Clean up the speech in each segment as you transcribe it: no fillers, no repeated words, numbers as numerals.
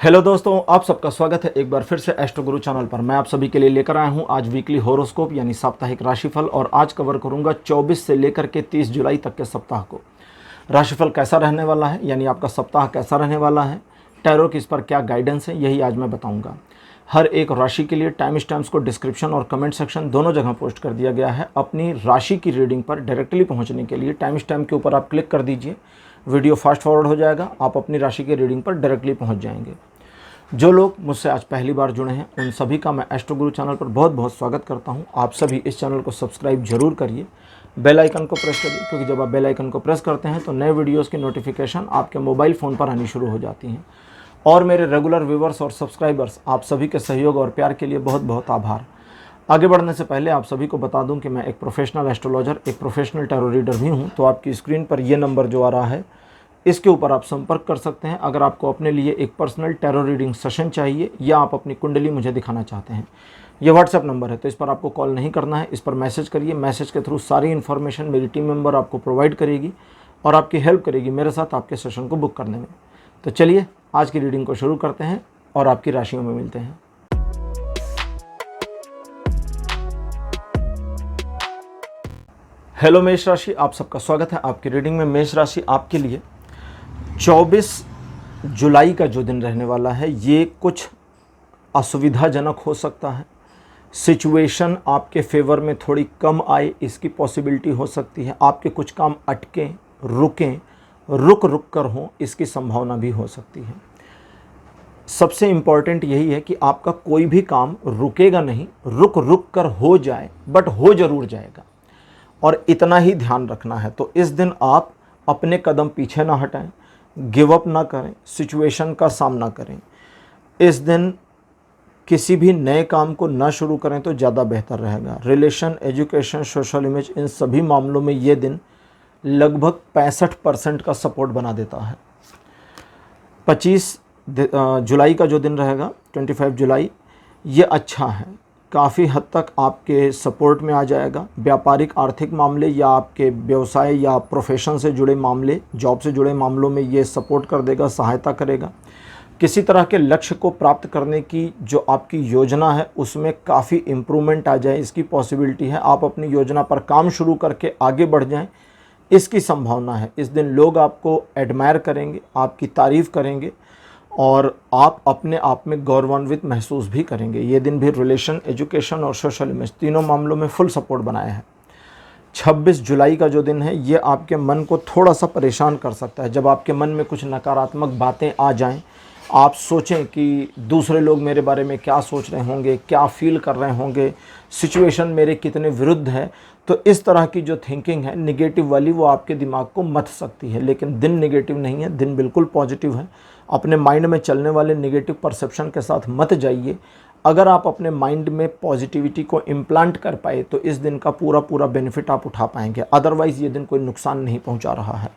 Hello दोस्तों, आप सबका स्वागत है एक बार फिर से एस्ट्रो गुरु चैनल पर। मैं आप सभी के लिए लेकर आया हूं आज वीकली होरोस्कोप यानी साप्ताहिक राशिफल। और आज कवर करूंगा 24 से लेकर के 30 जुलाई तक के सप्ताह को। राशिफल कैसा रहने वाला है, यानी आपका सप्ताह कैसा रहने वाला है, टैरो की इस पर क्या गाइडेंस है, यही आज मैं बताऊंगा। हर एक राशि के लिए टाइम स्टैम्प्स को डिस्क्रिप्शन और कमेंट सेक्शन दोनों जगह पोस्ट कर दिया गया है। अपनी राशि की रीडिंग पर डायरेक्टली पहुंचने के लिए टाइम स्टैम्प के ऊपर आप क्लिक कर दीजिए, वीडियो फास्ट फॉरवर्ड हो जाएगा, आप अपनी राशि की रीडिंग पर डायरेक्टली पहुंच जाएंगे। जो लोग मुझसे आज पहली बार जुड़े हैं उन सभी का मैं एस्ट्रो गुरु चैनल पर बहुत बहुत स्वागत करता हूं। आप सभी इस चैनल को सब्सक्राइब जरूर करिए, बेल आइकन को प्रेस करिए, क्योंकि जब आप बेल आइकन को प्रेस करते हैं तो नए वीडियोस की नोटिफिकेशन आपके मोबाइल फ़ोन पर आनी शुरू हो जाती हैं। और मेरे रेगुलर व्यूवर्स और सब्सक्राइबर्स, आप सभी के सहयोग और प्यार के लिए बहुत बहुत आभार। आगे बढ़ने से पहले आप सभी को बता दूं कि मैं एक प्रोफेशनल एस्ट्रोलॉजर, एक प्रोफेशनल टैरो रीडर भी हूं। तो आपकी स्क्रीन पर ये नंबर जो आ रहा है, इसके ऊपर आप संपर्क कर सकते हैं अगर आपको अपने लिए एक पर्सनल टैरो रीडिंग सेशन चाहिए या आप अपनी कुंडली मुझे दिखाना चाहते हैं। ये व्हाट्सएप नंबर है, तो इस पर आपको कॉल नहीं करना है, इस पर मैसेज करिए। मैसेज के थ्रू सारी इन्फॉर्मेशन मेरी टीम मेंबर आपको प्रोवाइड करेगी और आपकी हेल्प करेगी मेरे साथ आपके सेशन को बुक करने में। तो चलिए आज की रीडिंग को शुरू करते हैं और आपकी राशियों में मिलते हैं। हेलो मेष राशि, आप सबका स्वागत है आपकी रीडिंग में। मेष राशि आपके लिए 24 जुलाई का जो दिन रहने वाला है ये कुछ असुविधाजनक हो सकता है। सिचुएशन आपके फेवर में थोड़ी कम आए, इसकी पॉसिबिलिटी हो सकती है। आपके कुछ काम अटकें, रुकें, रुक कर हों, इसकी संभावना भी हो सकती है। सबसे इम्पॉर्टेंट यही है कि आपका कोई भी काम रुकेगा नहीं, रुक कर हो जाए, बट हो ज़रूर जाएगा, और इतना ही ध्यान रखना है। तो इस दिन आप अपने कदम पीछे ना हटाएं, गिव अप ना करें, सिचुएशन का सामना करें। इस दिन किसी भी नए काम को ना शुरू करें तो ज़्यादा बेहतर रहेगा। रिलेशन, एजुकेशन, सोशल इमेज, इन सभी मामलों में ये दिन लगभग 65% का सपोर्ट बना देता है। 25 जुलाई का जो दिन रहेगा, 25 जुलाई, ये अच्छा है, काफ़ी हद तक आपके सपोर्ट में आ जाएगा। व्यापारिक आर्थिक मामले या आपके व्यवसाय या प्रोफेशन से जुड़े मामले, जॉब से जुड़े मामलों में ये सपोर्ट कर देगा, सहायता करेगा। किसी तरह के लक्ष्य को प्राप्त करने की जो आपकी योजना है उसमें काफ़ी इम्प्रूवमेंट आ जाए, इसकी पॉसिबिलिटी है। आप अपनी योजना पर काम शुरू करके आगे बढ़ जाएं, इसकी संभावना है। इस दिन लोग आपको एडमायर करेंगे, आपकी तारीफ़ करेंगे और आप अपने आप में गौरवान्वित महसूस भी करेंगे। ये दिन भी रिलेशन, एजुकेशन और सोशल इमेज तीनों मामलों में फुल सपोर्ट बनाया है। 26 जुलाई का जो दिन है ये आपके मन को थोड़ा सा परेशान कर सकता है। जब आपके मन में कुछ नकारात्मक बातें आ जाएं, आप सोचें कि दूसरे लोग मेरे बारे में क्या सोच रहे होंगे, क्या फील कर रहे होंगे, सिचुएशन मेरे कितने विरुद्ध है, तो इस तरह की जो थिंकिंग है निगेटिव वाली, वो आपके दिमाग को मथ सकती है। लेकिन दिन नेगेटिव नहीं है, दिन बिल्कुल पॉजिटिव है। अपने माइंड में चलने वाले नेगेटिव परसेप्शन के साथ मत जाइए। अगर आप अपने माइंड में पॉजिटिविटी को इम्प्लांट कर पाए तो इस दिन का पूरा बेनिफिट आप उठा पाएंगे। अदरवाइज़ ये दिन कोई नुकसान नहीं पहुंचा रहा है।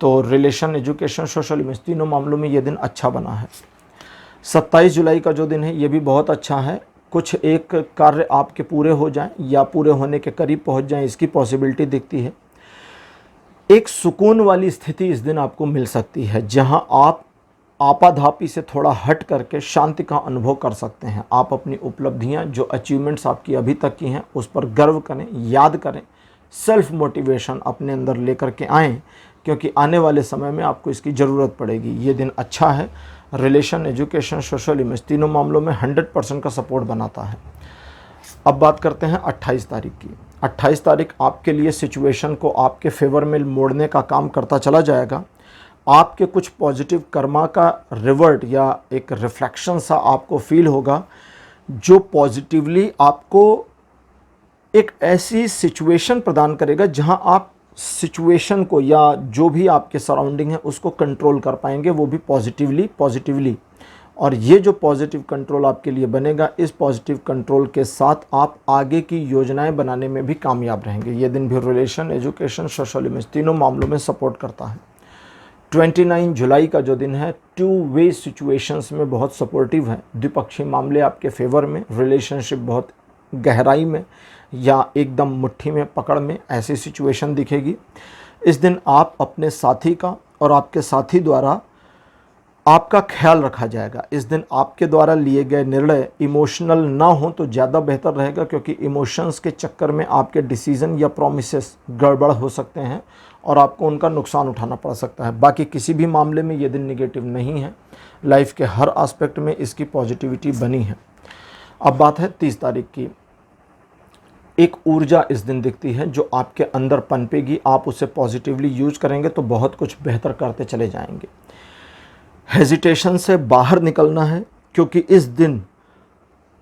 तो रिलेशन, एजुकेशन, सोशल इमेज तीनों मामलों में ये दिन अच्छा बना है। 27 जुलाई का जो दिन है ये भी बहुत अच्छा है। कुछ एक कार्य आपके पूरे हो जाएं या पूरे होने के करीब पहुंच जाएं, इसकी पॉसिबिलिटी दिखती है। एक सुकून वाली स्थिति इस दिन आपको मिल सकती है, जहां आप आपाधापी से थोड़ा हट करके शांति का अनुभव कर सकते हैं। आप अपनी उपलब्धियां, जो अचीवमेंट्स आपकी अभी तक की हैं, उस पर गर्व करें, याद करें, सेल्फ मोटिवेशन अपने अंदर लेकर के आएँ, क्योंकि आने वाले समय में आपको इसकी ज़रूरत पड़ेगी। ये दिन अच्छा है। रिलेशन, एजुकेशन, सोशल इमेज तीनों मामलों में 100% का सपोर्ट बनाता है। अब बात करते हैं 28 तारीख की। 28 तारीख आपके लिए सिचुएशन को आपके फेवर में मोड़ने का काम करता चला जाएगा। आपके कुछ पॉजिटिव कर्मा का रिवर्ट या एक रिफ्लेक्शन सा आपको फील होगा, जो पॉजिटिवली आपको एक ऐसी सिचुएशन प्रदान करेगा जहां आप सिचुएशन को या जो भी आपके सराउंडिंग है उसको कंट्रोल कर पाएंगे, वो भी पॉजिटिवली। और ये जो पॉजिटिव कंट्रोल आपके लिए बनेगा, इस पॉजिटिव कंट्रोल के साथ आप आगे की योजनाएं बनाने में भी कामयाब रहेंगे। ये दिन भी रिलेशन, एजुकेशन, सोशल इमेज तीनों मामलों में सपोर्ट करता है। 29 जुलाई का जो दिन है, टू वे सिचुएशंस में बहुत सपोर्टिव है। द्विपक्षीय मामले आपके फेवर में, रिलेशनशिप बहुत गहराई में या एकदम मुट्ठी में, पकड़ में, ऐसी सिचुएशन दिखेगी। इस दिन आप अपने साथी का और आपके साथी द्वारा आपका ख्याल रखा जाएगा। इस दिन आपके द्वारा लिए गए निर्णय इमोशनल ना हो तो ज़्यादा बेहतर रहेगा, क्योंकि इमोशंस के चक्कर में आपके डिसीज़न या प्रोमिसेस गड़बड़ हो सकते हैं और आपको उनका नुकसान उठाना पड़ सकता है। बाकी किसी भी मामले में ये दिन निगेटिव नहीं है, लाइफ के हर एस्पेक्ट में इसकी पॉजिटिविटी बनी है। अब बात है 30 तारीख की। एक ऊर्जा इस दिन दिखती है जो आपके अंदर पनपेगी, आप उसे पॉजिटिवली यूज करेंगे तो बहुत कुछ बेहतर करते चले जाएंगे। हेजिटेशन से बाहर निकलना है, क्योंकि इस दिन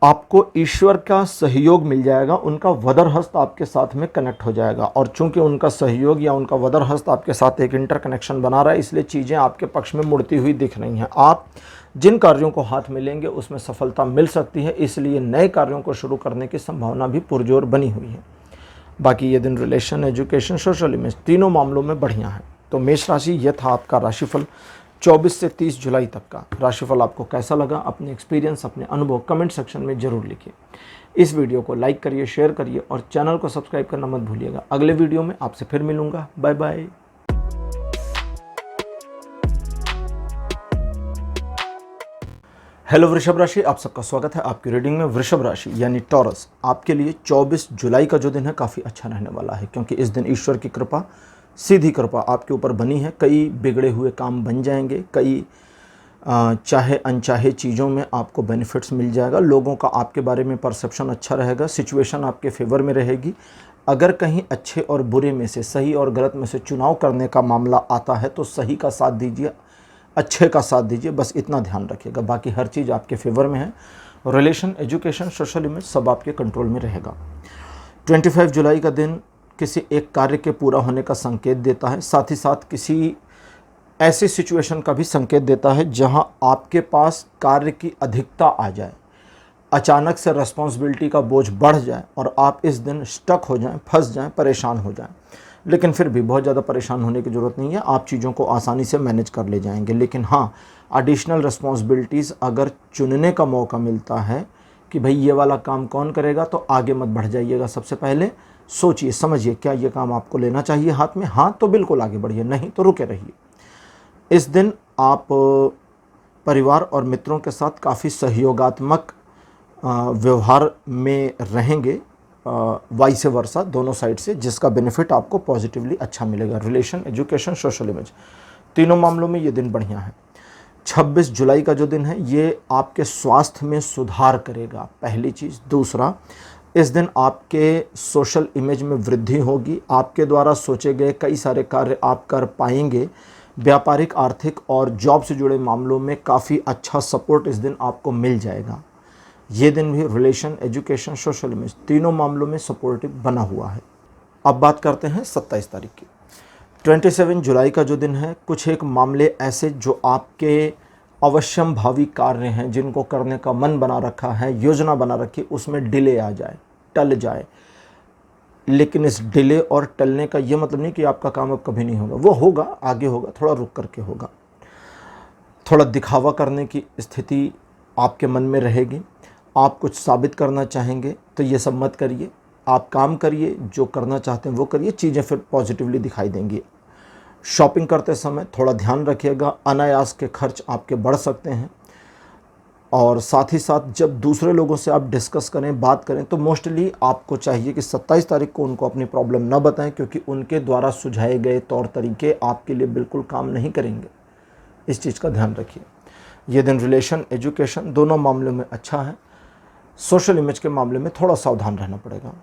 आपको ईश्वर का सहयोग मिल जाएगा, उनका वदर हस्त आपके साथ में कनेक्ट हो जाएगा। और चूंकि उनका सहयोग या उनका वदर हस्त आपके साथ एक इंटरकनेक्शन बना रहा है, इसलिए चीज़ें आपके पक्ष में मुड़ती हुई दिख रही हैं। आप जिन कार्यों को हाथ में लेंगे उसमें सफलता मिल सकती है, इसलिए नए कार्यों को शुरू करने की संभावना भी पुरजोर बनी हुई है। बाकी ये दिन रिलेशन, एजुकेशन, सोशल इमेज तीनों मामलों में बढ़िया है। तो मेष राशि, यह था आपका राशिफल 24 से 30 जुलाई तक का। राशिफल आपको कैसा लगा, अपने एक्सपीरियंस, अपने अनुभव कमेंट सेक्शन में ज़रूर लिखिए। इस वीडियो को लाइक करिए, शेयर करिए और चैनल को सब्सक्राइब करना मत भूलिएगा। अगले वीडियो में आपसे फिर मिलूंगा। Bye bye. हेलो वृषभ राशि, आप सबका स्वागत है आपकी रीडिंग में। वृषभ राशि यानी टॉरस, आपके लिए 24 जुलाई का जो दिन है काफ़ी अच्छा रहने वाला है, क्योंकि इस दिन ईश्वर की कृपा, सीधी कृपा आपके ऊपर बनी है। कई बिगड़े हुए काम बन जाएंगे, कई चाहे अनचाहे चीज़ों में आपको बेनिफिट्स मिल जाएगा। लोगों का आपके बारे में परसेप्शन अच्छा रहेगा, सिचुएशन आपके फेवर में रहेगी। अगर कहीं अच्छे और बुरे में से, सही और गलत में से चुनाव करने का मामला आता है तो सही का साथ दीजिए, अच्छे का साथ दीजिए, बस इतना ध्यान रखिएगा। बाकी हर चीज़ आपके फेवर में है। रिलेशन, एजुकेशन, सोशल इमेज सब आपके कंट्रोल में रहेगा। 25 जुलाई का दिन किसी एक कार्य के पूरा होने का संकेत देता है, साथ ही साथ किसी ऐसी सिचुएशन का भी संकेत देता है जहां आपके पास कार्य की अधिकता आ जाए, अचानक से रिस्पॉन्सिबिलिटी का बोझ बढ़ जाए और आप इस दिन स्टक हो जाएं, फंस जाएं, परेशान हो जाएं। लेकिन फिर भी बहुत ज़्यादा परेशान होने की ज़रूरत नहीं है, आप चीज़ों को आसानी से मैनेज कर ले जाएंगे। लेकिन हाँ, एडिशनल रिस्पॉन्सिबिलिटीज़ अगर चुनने का मौका मिलता है कि भाई ये वाला काम कौन करेगा, तो आगे मत बढ़ जाइएगा। सबसे पहले सोचिए समझिए, क्या ये काम आपको लेना चाहिए हाथ में? हाँ तो बिल्कुल आगे बढ़िए, नहीं तो रुके रहिए। इस दिन आप परिवार और मित्रों के साथ काफ़ी सहयोगात्मक व्यवहार में रहेंगे, वाइस वर्सा दोनों साइड से, जिसका बेनिफिट आपको पॉजिटिवली अच्छा मिलेगा। रिलेशन, एजुकेशन, सोशल इमेज तीनों मामलों में ये दिन बढ़िया है। 26 जुलाई का जो दिन है ये आपके स्वास्थ्य में सुधार करेगा, पहली चीज़। दूसरा, इस दिन आपके सोशल इमेज में वृद्धि होगी, आपके द्वारा सोचे गए कई सारे कार्य आप कर पाएंगे। व्यापारिक, आर्थिक और जॉब से जुड़े मामलों में काफ़ी अच्छा सपोर्ट इस दिन आपको मिल जाएगा। ये दिन भी रिलेशन, एजुकेशन, सोशल इमेज तीनों मामलों में सपोर्टिव बना हुआ है। अब बात करते हैं 27 तारीख की। 27 जुलाई का जो दिन है, कुछ एक मामले ऐसे जो आपके अवश्यम भावी कार्य हैं, जिनको करने का मन बना रखा है, योजना बना रखी, उसमें डिले आ जाए, टल जाए। लेकिन इस डिले और टलने का ये मतलब नहीं कि आपका काम अब कभी नहीं होगा, वो होगा, आगे होगा, थोड़ा रुक करके होगा। थोड़ा दिखावा करने की स्थिति आपके मन में रहेगी, आप कुछ साबित करना चाहेंगे तो ये सब मत करिए, आप काम करिए, जो करना चाहते हैं वो करिए, चीज़ें फिर पॉजिटिवली दिखाई देंगी। शॉपिंग करते समय थोड़ा ध्यान रखिएगा, अनायास के खर्च आपके बढ़ सकते हैं। और साथ ही साथ जब दूसरे लोगों से आप डिस्कस करें, बात करें, तो मोस्टली आपको चाहिए कि 27 तारीख को उनको अपनी प्रॉब्लम ना बताएं, क्योंकि उनके द्वारा सुझाए गए तौर तरीके आपके लिए बिल्कुल काम नहीं करेंगे। इस चीज़ का ध्यान रखिए। ये दिन रिलेशन, एजुकेशन दोनों मामलों में अच्छा है। सोशल इमेज के मामले में थोड़ा सावधान रहना पड़ेगा।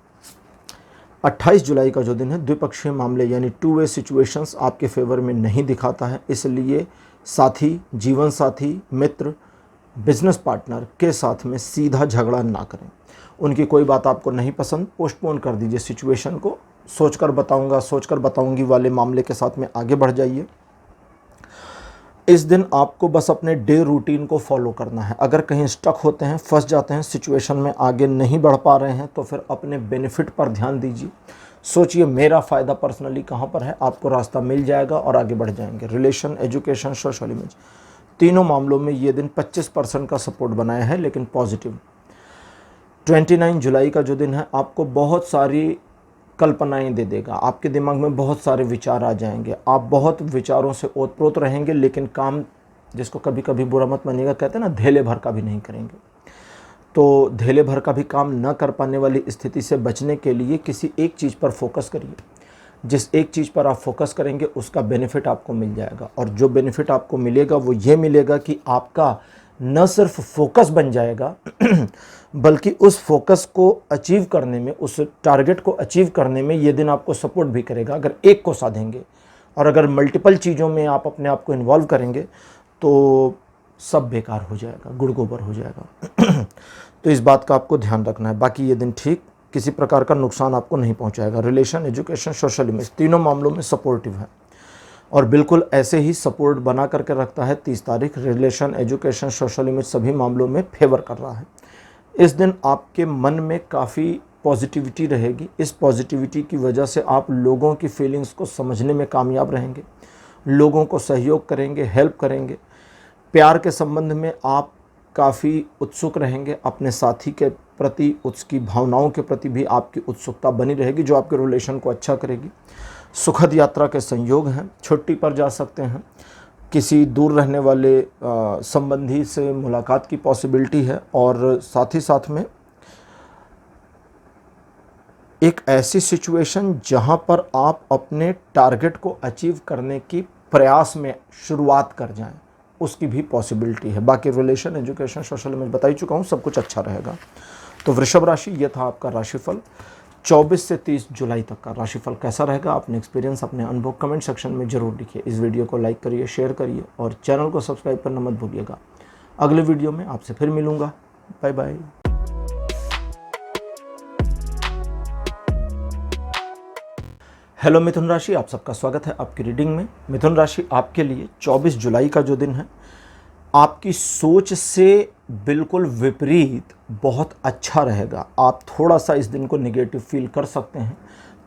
28 जुलाई का जो दिन है, द्विपक्षीय मामले यानी टू वे सिचुएशंस आपके फेवर में नहीं दिखाता है, इसलिए साथी, जीवन साथी, मित्र, बिजनेस पार्टनर के साथ में सीधा झगड़ा ना करें। उनकी कोई बात आपको नहीं पसंद, पोस्टपोन कर दीजिए सिचुएशन को, सोचकर बताऊंगा, सोचकर बताऊंगी वाले मामले के साथ में आगे बढ़ जाइए। इस दिन आपको बस अपने डे रूटीन को फॉलो करना है। अगर कहीं स्टक होते हैं, फंस जाते हैं, सिचुएशन में आगे नहीं बढ़ पा रहे हैं, तो फिर अपने बेनिफिट पर ध्यान दीजिए। सोचिए मेरा फ़ायदा पर्सनली कहाँ पर है, आपको रास्ता मिल जाएगा और आगे बढ़ जाएंगे। रिलेशन, एजुकेशन, सोशल इमेज तीनों मामलों में ये दिन 25% का सपोर्ट बनाया है, लेकिन पॉजिटिव। 29 जुलाई का जो दिन है, आपको बहुत सारी कल्पनाएं दे देगा, आपके दिमाग में बहुत सारे विचार आ जाएंगे, आप बहुत विचारों से ओतप्रोत रहेंगे, लेकिन काम जिसको कभी कभी बुरा मत मानिएगा, कहते हैं ना धेले भर का भी नहीं करेंगे। तो धेले भर का भी काम न कर पाने वाली स्थिति से बचने के लिए किसी एक चीज़ पर फोकस करिए। जिस एक चीज़ पर आप फोकस करेंगे उसका बेनिफिट आपको मिल जाएगा, और जो बेनिफिट आपको मिलेगा वो ये मिलेगा कि आपका न सिर्फ फोकस बन जाएगा बल्कि उस फोकस को अचीव करने में, उस टारगेट को अचीव करने में ये दिन आपको सपोर्ट भी करेगा अगर एक को साधेंगे। और अगर मल्टीपल चीज़ों में आप अपने आप को इन्वॉल्व करेंगे तो सब बेकार हो जाएगा, गुड़ गोबर हो जाएगा। तो इस बात का आपको ध्यान रखना है। बाकी ये दिन ठीक, किसी प्रकार का नुकसान आपको नहीं पहुंचाएगा। रिलेशन, एजुकेशन, सोशल इमेज, तीनों मामलों में सपोर्टिव है और बिल्कुल ऐसे ही सपोर्ट बना करके रखता है। 30 तारीख रिलेशन, एजुकेशन, सोशल इमेज सभी मामलों में फेवर कर रहा है। इस दिन आपके मन में काफ़ी पॉजिटिविटी रहेगी। इस पॉजिटिविटी की वजह से आप लोगों की फीलिंग्स को समझने में कामयाब रहेंगे, लोगों को सहयोग करेंगे, हेल्प करेंगे। प्यार के संबंध में आप काफ़ी उत्सुक रहेंगे, अपने साथी के प्रति, उसकी भावनाओं के प्रति भी आपकी उत्सुकता बनी रहेगी, जो आपके रिलेशन को अच्छा करेगी। सुखद यात्रा के संयोग हैं, छुट्टी पर जा सकते हैं, किसी दूर रहने वाले संबंधी से मुलाकात की पॉसिबिलिटी है, और साथ ही साथ में एक ऐसी सिचुएशन जहां पर आप अपने टारगेट को अचीव करने की प्रयास में शुरुआत कर जाएं, उसकी भी पॉसिबिलिटी है। बाकी रिलेशन, एजुकेशन, सोशल इमेज बता ही चुका हूं, सब कुछ अच्छा रहेगा। तो वृषभ राशि, ये था आपका राशिफल। 24 से 30 जुलाई तक का राशिफल कैसा रहेगा, अपने एक्सपीरियंस, अपने अनुभव कमेंट सेक्शन में जरूर लिखिए। इस वीडियो को लाइक करिए, शेयर करिए और चैनल को सब्सक्राइब करना मत भूलिएगा। अगले वीडियो में आपसे फिर मिलूंगा। Bye bye. हेलो मिथुन राशि, आप सबका स्वागत है आपकी रीडिंग में। मिथुन राशि, आपके लिए 24 जुलाई का जो दिन है आपकी सोच से बिल्कुल विपरीत बहुत अच्छा रहेगा। आप थोड़ा सा इस दिन को नेगेटिव फील कर सकते हैं,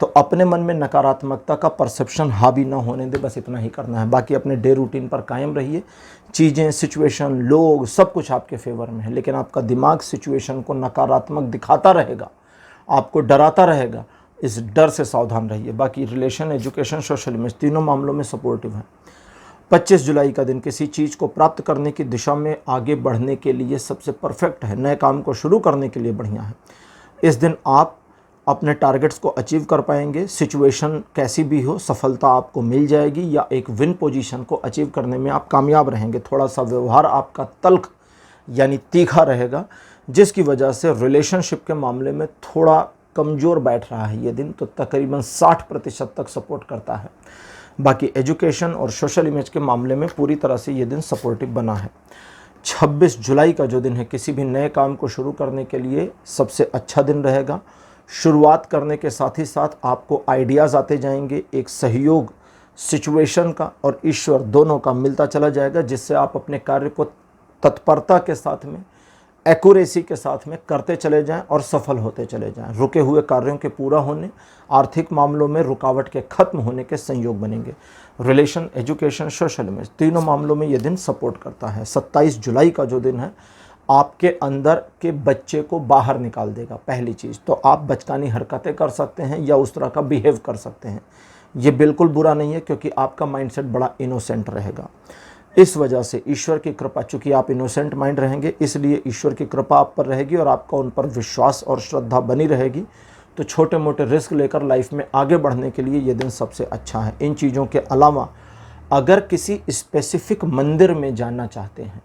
तो अपने मन में नकारात्मकता का परसेप्शन हावी ना होने दे, बस इतना ही करना है। बाकी अपने डे रूटीन पर कायम रहिए। चीज़ें, सिचुएशन, लोग सब कुछ आपके फेवर में है, लेकिन आपका दिमाग सिचुएशन को नकारात्मक दिखाता रहेगा, आपको डराता रहेगा। इस डर से सावधान रहिए। बाकी रिलेशन, एजुकेशन, सोशल इमेज तीनों मामलों में सपोर्टिव है। 25 जुलाई का दिन किसी चीज़ को प्राप्त करने की दिशा में आगे बढ़ने के लिए सबसे परफेक्ट है। नए काम को शुरू करने के लिए बढ़िया है। इस दिन आप अपने टारगेट्स को अचीव कर पाएंगे। सिचुएशन कैसी भी हो, सफलता आपको मिल जाएगी या एक विन पोजीशन को अचीव करने में आप कामयाब रहेंगे। थोड़ा सा व्यवहार आपका तल्ख यानी तीखा रहेगा, जिसकी वजह से रिलेशनशिप के मामले में थोड़ा कमज़ोर बैठ रहा है ये दिन, तो तकरीबन 60% तक सपोर्ट करता है। बाकी एजुकेशन और सोशल इमेज के मामले में पूरी तरह से ये दिन सपोर्टिव बना है। 26 जुलाई का जो दिन है किसी भी नए काम को शुरू करने के लिए सबसे अच्छा दिन रहेगा। शुरुआत करने के साथ ही साथ आपको आइडियाज़ आते जाएंगे। एक सहयोग सिचुएशन का और ईश्वर दोनों का मिलता चला जाएगा, जिससे आप अपने कार्य को तत्परता के साथ में, एक्यूरेसी के साथ में करते चले जाएं और सफल होते चले जाएं। रुके हुए कार्यों के पूरा होने, आर्थिक मामलों में रुकावट के खत्म होने के संयोग बनेंगे। रिलेशन, एजुकेशन, सोशल इमेज तीनों मामलों में ये दिन सपोर्ट करता है। 27 जुलाई का जो दिन है आपके अंदर के बच्चे को बाहर निकाल देगा। पहली चीज़ तो आप बचकानी हरकतें कर सकते हैं या उस तरह का बिहेव कर सकते हैं। ये बिल्कुल बुरा नहीं है, क्योंकि आपका माइंडसेट बड़ा इनोसेंट रहेगा। इस वजह से ईश्वर की कृपा, चूँकि आप इनोसेंट माइंड रहेंगे, इसलिए ईश्वर की कृपा आप पर रहेगी और आपका उन पर विश्वास और श्रद्धा बनी रहेगी। तो छोटे मोटे रिस्क लेकर लाइफ में आगे बढ़ने के लिए ये दिन सबसे अच्छा है। इन चीज़ों के अलावा अगर किसी स्पेसिफिक मंदिर में जाना चाहते हैं,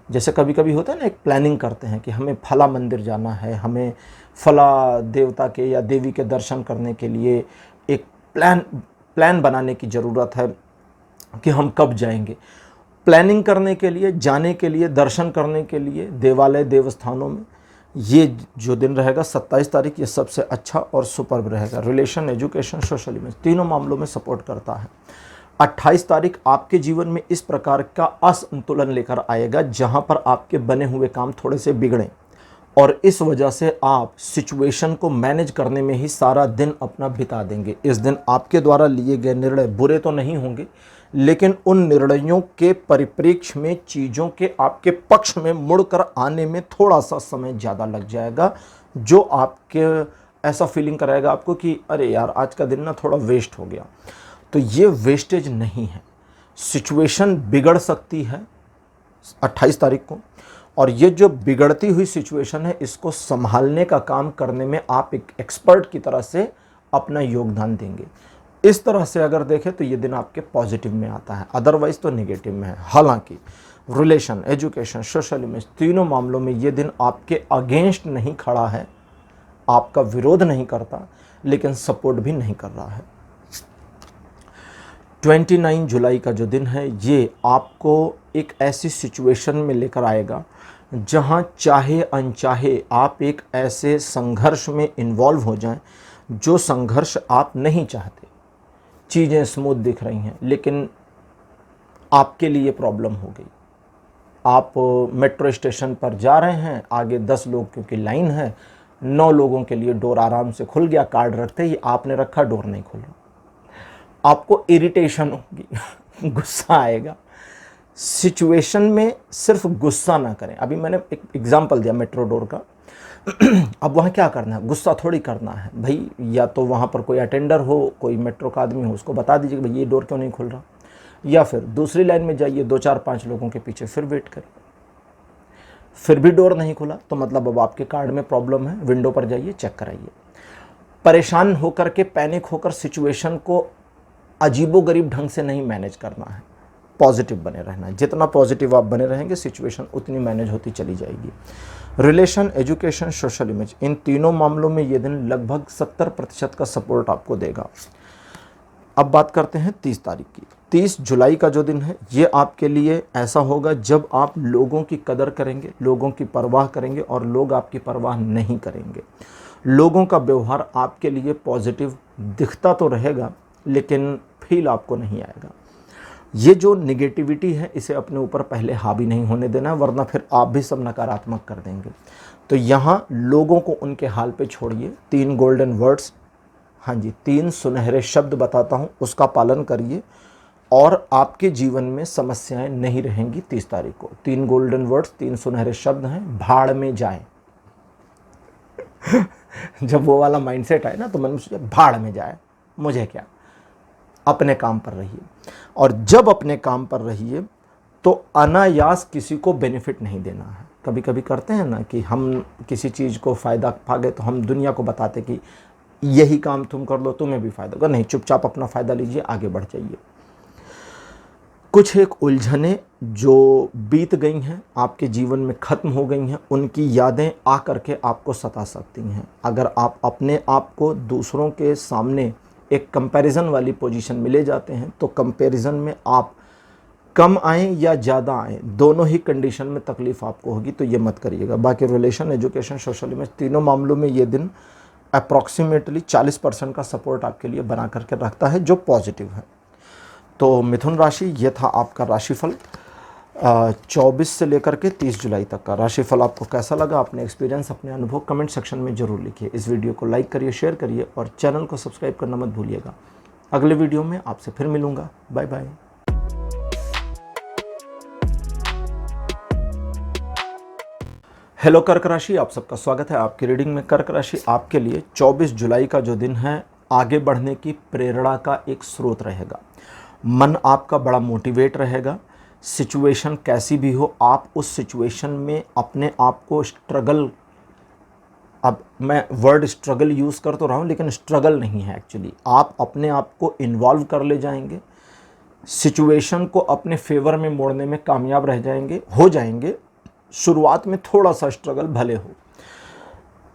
जैसे कभी कभी होता है ना, एक प्लानिंग करते हैं कि हमें फला मंदिर जाना है, हमें फला देवता के या देवी के दर्शन करने के लिए एक प्लान बनाने की ज़रूरत है कि हम कब जाएंगे। प्लानिंग करने के लिए, जाने के लिए, दर्शन करने के लिए देवालय, देवस्थानों में ये जो दिन रहेगा 27 तारीख, ये सबसे अच्छा और सुपर्ब रहेगा। रिलेशन, एजुकेशन, सोशल इमेज तीनों मामलों में सपोर्ट करता है। 28 तारीख आपके जीवन में इस प्रकार का असंतुलन लेकर आएगा, जहां पर आपके बने हुए काम थोड़े से बिगड़ें और इस वजह से आप सिचुएशन को मैनेज करने में ही सारा दिन अपना बिता देंगे। इस दिन आपके द्वारा लिए गए निर्णय बुरे तो नहीं होंगे, लेकिन उन निर्णयों के परिप्रेक्ष्य में चीज़ों के आपके पक्ष में मुड़कर आने में थोड़ा सा समय ज़्यादा लग जाएगा, जो आपके ऐसा फीलिंग कराएगा आपको कि अरे यार आज का दिन ना थोड़ा वेस्ट हो गया। तो ये वेस्टेज नहीं है। सिचुएशन बिगड़ सकती है, 28 तारीख को। और ये जो बिगड़ती हुई सिचुएशन है, इसको संभालने का काम करने में आप एक एक्सपर्ट की तरह से अपना योगदान देंगे। इस तरह से अगर देखें तो ये दिन आपके पॉजिटिव में आता है, अदरवाइज तो नेगेटिव में है। हालांकि रिलेशन, एजुकेशन, सोशल इमेज, तीनों मामलों में ये दिन आपके अगेंस्ट नहीं खड़ा है, आपका विरोध नहीं करता, लेकिन सपोर्ट भी नहीं कर रहा है। 29 जुलाई का जो दिन है, ये आपको एक ऐसी सिचुएशन में लेकर आएगा जहां चाहे अनचाहे आप एक ऐसे संघर्ष में इन्वॉल्व हो जाएं जो संघर्ष आप नहीं चाहते। चीज़ें स्मूथ दिख रही हैं, लेकिन आपके लिए प्रॉब्लम हो गई। आप मेट्रो स्टेशन पर जा रहे हैं, आगे 10 लोग क्योंकि लाइन है, 9 लोगों के लिए डोर आराम से खुल गया, कार्ड रखते ही आपने रखा, डोर नहीं खुला। आपको इरिटेशन होगी, गुस्सा आएगा। सिचुएशन में सिर्फ गुस्सा ना करें। अभी मैंने एक एग्जांपल दिया मेट्रो डोर का। अब वहाँ क्या करना है, गुस्सा थोड़ी करना है भाई। या तो वहाँ पर कोई अटेंडर हो, कोई मेट्रो का आदमी हो, उसको बता दीजिए कि भाई ये डोर क्यों नहीं खुल रहा। या फिर दूसरी लाइन में जाइए, 2 4 5 लोगों के पीछे फिर वेट करिए, फिर भी डोर नहीं खुला तो मतलब अब आपके कार्ड में प्रॉब्लम है। विंडो पर जाइए, चेक कराइए। परेशान होकर के, पैनिक होकर सिचुएशन को अजीबोगरीब ढंग से नहीं मैनेज करना है, पॉजिटिव बने रहना है। जितना पॉजिटिव आप बने रहेंगे, सिचुएशन उतनी मैनेज होती चली जाएगी। रिलेशन, एजुकेशन, सोशल इमेज, इन तीनों मामलों में ये दिन लगभग 70% का सपोर्ट आपको देगा। अब बात करते हैं 30 तारीख की। 30 जुलाई का जो दिन है, ये आपके लिए ऐसा होगा जब आप लोगों की कदर करेंगे, लोगों की परवाह करेंगे और लोग आपकी परवाह नहीं करेंगे। लोगों का व्यवहार आपके लिए पॉजिटिव दिखता तो रहेगा, लेकिन फील आपको नहीं आएगा। ये जो निगेटिविटी है, इसे अपने ऊपर पहले हावी नहीं होने देना, वरना फिर आप भी सब नकारात्मक कर देंगे। तो यहाँ लोगों को उनके हाल पे छोड़िए। 3 गोल्डन वर्ड्स, हाँ जी, 3 सुनहरे शब्द बताता हूँ, उसका पालन करिए और आपके जीवन में समस्याएं नहीं रहेंगी। 30 तारीख को 3 गोल्डन वर्ड्स, 3 सुनहरे शब्द हैं, भाड़ में जाएं। जब वो वाला माइंडसेट आए ना, तो मैंने सोचा भाड़ में जाए, मुझे क्या, अपने काम पर रहिए। और जब अपने काम पर रहिए तो अनायास किसी को बेनिफिट नहीं देना है। कभी कभी करते हैं ना कि हम किसी चीज़ को फ़ायदा पा गए तो हम दुनिया को बताते कि यही काम तुम कर लो, तुम्हें भी फ़ायदा होगा। नहीं, चुपचाप अपना फ़ायदा लीजिए, आगे बढ़ जाइए। कुछ एक उलझनें जो बीत गई हैं, आपके जीवन में ख़त्म हो गई हैं, उनकी यादें आ करके आपको सता सकती हैं। अगर आप अपने आप को दूसरों के सामने एक कंपैरिजन वाली पोजीशन में ले जाते हैं, तो कंपैरिजन में आप कम आएँ या ज़्यादा आएँ, दोनों ही कंडीशन में तकलीफ़ आपको होगी, तो ये मत करिएगा। बाकी रिलेशन, एजुकेशन, सोशल इमेज, तीनों मामलों में ये दिन अप्रॉक्सीमेटली 40% का सपोर्ट आपके लिए बना करके रखता है, जो पॉजिटिव है। तो मिथुन राशि, ये था आपका राशिफल 24 से लेकर के 30 जुलाई तक का। राशिफल आपको कैसा लगा, अपने एक्सपीरियंस, अपने अनुभव कमेंट सेक्शन में ज़रूर लिखिए। इस वीडियो को लाइक करिए, शेयर करिए और चैनल को सब्सक्राइब करना मत भूलिएगा। अगले वीडियो में आपसे फिर मिलूँगा। Bye bye. हेलो कर्क राशि, आप सबका स्वागत है आपकी रीडिंग में। कर्क राशि आपके लिए 24 जुलाई का जो दिन है, आगे बढ़ने की प्रेरणा का एक स्रोत रहेगा। मन आपका बड़ा मोटिवेट रहेगा। सिचुएशन कैसी भी हो, आप उस सिचुएशन में अपने आप को स्ट्रगल, अब मैं वर्ड स्ट्रगल यूज़ कर तो रहा हूँ, लेकिन स्ट्रगल नहीं है एक्चुअली, आप अपने आप को इन्वॉल्व कर ले जाएंगे, सिचुएशन को अपने फेवर में मोड़ने में कामयाब हो जाएंगे। शुरुआत में थोड़ा सा स्ट्रगल भले हो।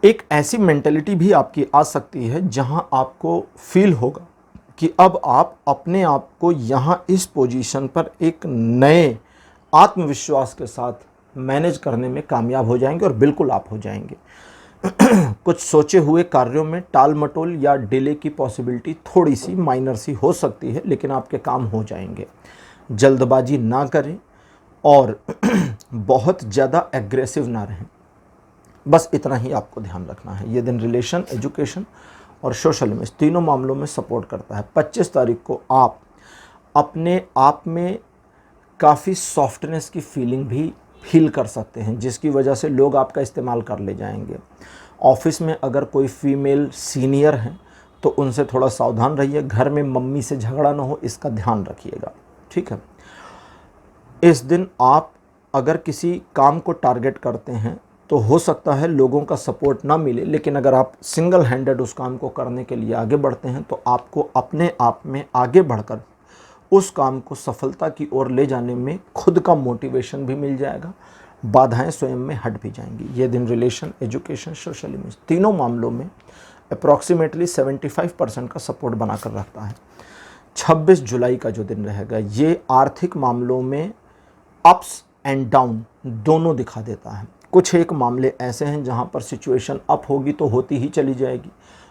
एक ऐसी मेंटेलिटी भी आपकी आ सकती है जहां आपको फील होगा कि अब आप अपने आप को यहाँ इस पोजीशन पर एक नए आत्मविश्वास के साथ मैनेज करने में कामयाब हो जाएंगे, और बिल्कुल आप हो जाएंगे। कुछ सोचे हुए कार्यों में टाल मटोल या डिले की पॉसिबिलिटी थोड़ी सी माइनर सी हो सकती है, लेकिन आपके काम हो जाएंगे। जल्दबाजी ना करें और बहुत ज़्यादा एग्रेसिव ना रहें, बस इतना ही आपको ध्यान रखना है। ये दिन रिलेशन, एजुकेशन और सोशल इमेज तीनों मामलों में सपोर्ट करता है। 25 तारीख को आप अपने आप में काफ़ी सॉफ्टनेस की फीलिंग भी फील कर सकते हैं, जिसकी वजह से लोग आपका इस्तेमाल कर ले जाएंगे। ऑफिस में अगर कोई फीमेल सीनियर हैं तो उनसे थोड़ा सावधान रहिए। घर में मम्मी से झगड़ा ना हो, इसका ध्यान रखिएगा, ठीक है। इस दिन आप अगर किसी काम को टारगेट करते हैं तो हो सकता है लोगों का सपोर्ट ना मिले, लेकिन अगर आप सिंगल हैंडेड उस काम को करने के लिए आगे बढ़ते हैं तो आपको अपने आप में आगे बढ़कर उस काम को सफलता की ओर ले जाने में खुद का मोटिवेशन भी मिल जाएगा, बाधाएं स्वयं में हट भी जाएंगी। ये दिन रिलेशन, एजुकेशन, सोशल इमेज तीनों मामलों में अप्रॉक्सीमेटली 75% का सपोर्ट बनाकर रखता है। 26 जुलाई का जो दिन रहेगा ये आर्थिक मामलों में अप्स एंड डाउन दोनों दिखा देता है। कुछ एक मामले ऐसे हैं जहां पर सिचुएशन अप होगी तो होती ही चली जाएगी,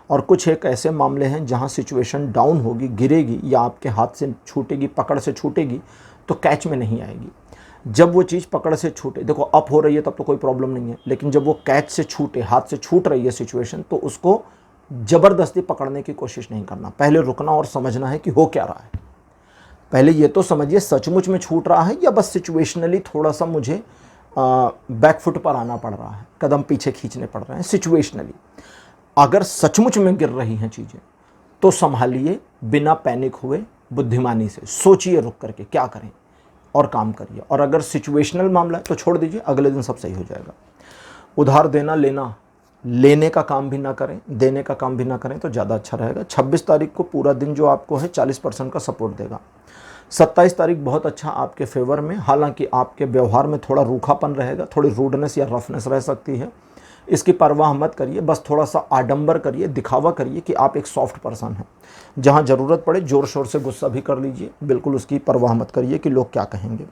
और कुछ एक ऐसे मामले हैं जहां सिचुएशन डाउन होगी, गिरेगी या आपके हाथ से छूटेगी, पकड़ से छूटेगी तो कैच में नहीं आएगी। जब वो चीज़ पकड़ से छूटे, देखो अप हो रही है तब तो कोई प्रॉब्लम नहीं है, लेकिन जब वो कैच से छूटे, हाथ से छूट रही है सिचुएशन, तो उसको ज़बरदस्ती पकड़ने की कोशिश नहीं करना। पहले रुकना और समझना है कि हो क्या रहा है। पहले ये तो समझिए सचमुच में छूट रहा है या बस सिचुएशनली थोड़ा सा मुझे बैकफुट पर आना पड़ रहा है, कदम पीछे खींचने पड़ रहे हैं सिचुएशनली। अगर सचमुच में गिर रही हैं चीज़ें तो संभालिए, बिना पैनिक हुए बुद्धिमानी से सोचिए, रुक करके क्या करें और काम करिए। और अगर सिचुएशनल मामला है तो छोड़ दीजिए, अगले दिन सब सही हो जाएगा। उधार देना लेना, लेने का काम भी ना करें, देने का काम भी ना करें तो ज़्यादा अच्छा रहेगा। 26 तारीख को पूरा दिन जो आपको है 40% का सपोर्ट देगा। 27 तारीख बहुत अच्छा आपके फेवर में, हालांकि आपके व्यवहार में थोड़ा रूखापन रहेगा, थोड़ी रूडनेस या रफनेस रह सकती है, इसकी परवाह मत करिए। बस थोड़ा सा आडंबर करिए, दिखावा करिए कि आप एक सॉफ्ट पर्सन हैं। जहां ज़रूरत पड़े ज़ोर शोर से गुस्सा भी कर लीजिए, बिल्कुल उसकी परवाह मत करिए कि लोग क्या कहेंगे।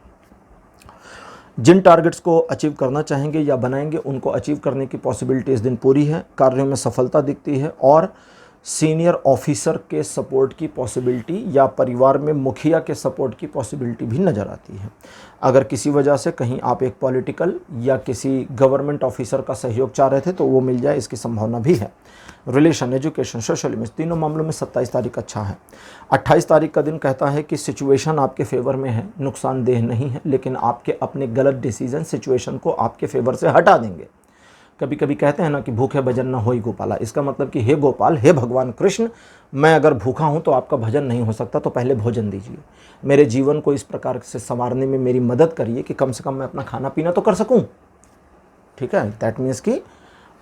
जिन टारगेट्स को अचीव करना चाहेंगे या बनाएंगे उनको अचीव करने की पॉसिबिलिटी इस दिन पूरी है। कार्यों में सफलता दिखती है और सीनियर ऑफिसर के सपोर्ट की पॉसिबिलिटी या परिवार में मुखिया के सपोर्ट की पॉसिबिलिटी भी नज़र आती है। अगर किसी वजह से कहीं आप एक पॉलिटिकल या किसी गवर्नमेंट ऑफिसर का सहयोग चाह रहे थे तो वो मिल जाए, इसकी संभावना भी है। रिलेशन, एजुकेशन, सोशल इमेज तीनों मामलों में 27 तारीख अच्छा है। 28 तारीख का दिन कहता है कि सिचुएशन आपके फेवर में है, नुकसानदेह नहीं है, लेकिन आपके अपने गलत डिसीजन सिचुएशन को आपके फेवर से हटा देंगे। कभी कभी कहते हैं ना कि भूखे भजन न होई गोपाला, इसका मतलब कि हे गोपाल, हे भगवान कृष्ण, मैं अगर भूखा हूँ तो आपका भजन नहीं हो सकता, तो पहले भोजन दीजिए। मेरे जीवन को इस प्रकार से संवारने में मेरी मदद करिए कि कम से कम मैं अपना खाना पीना तो कर सकूँ। ठीक है, दैट मीन्स कि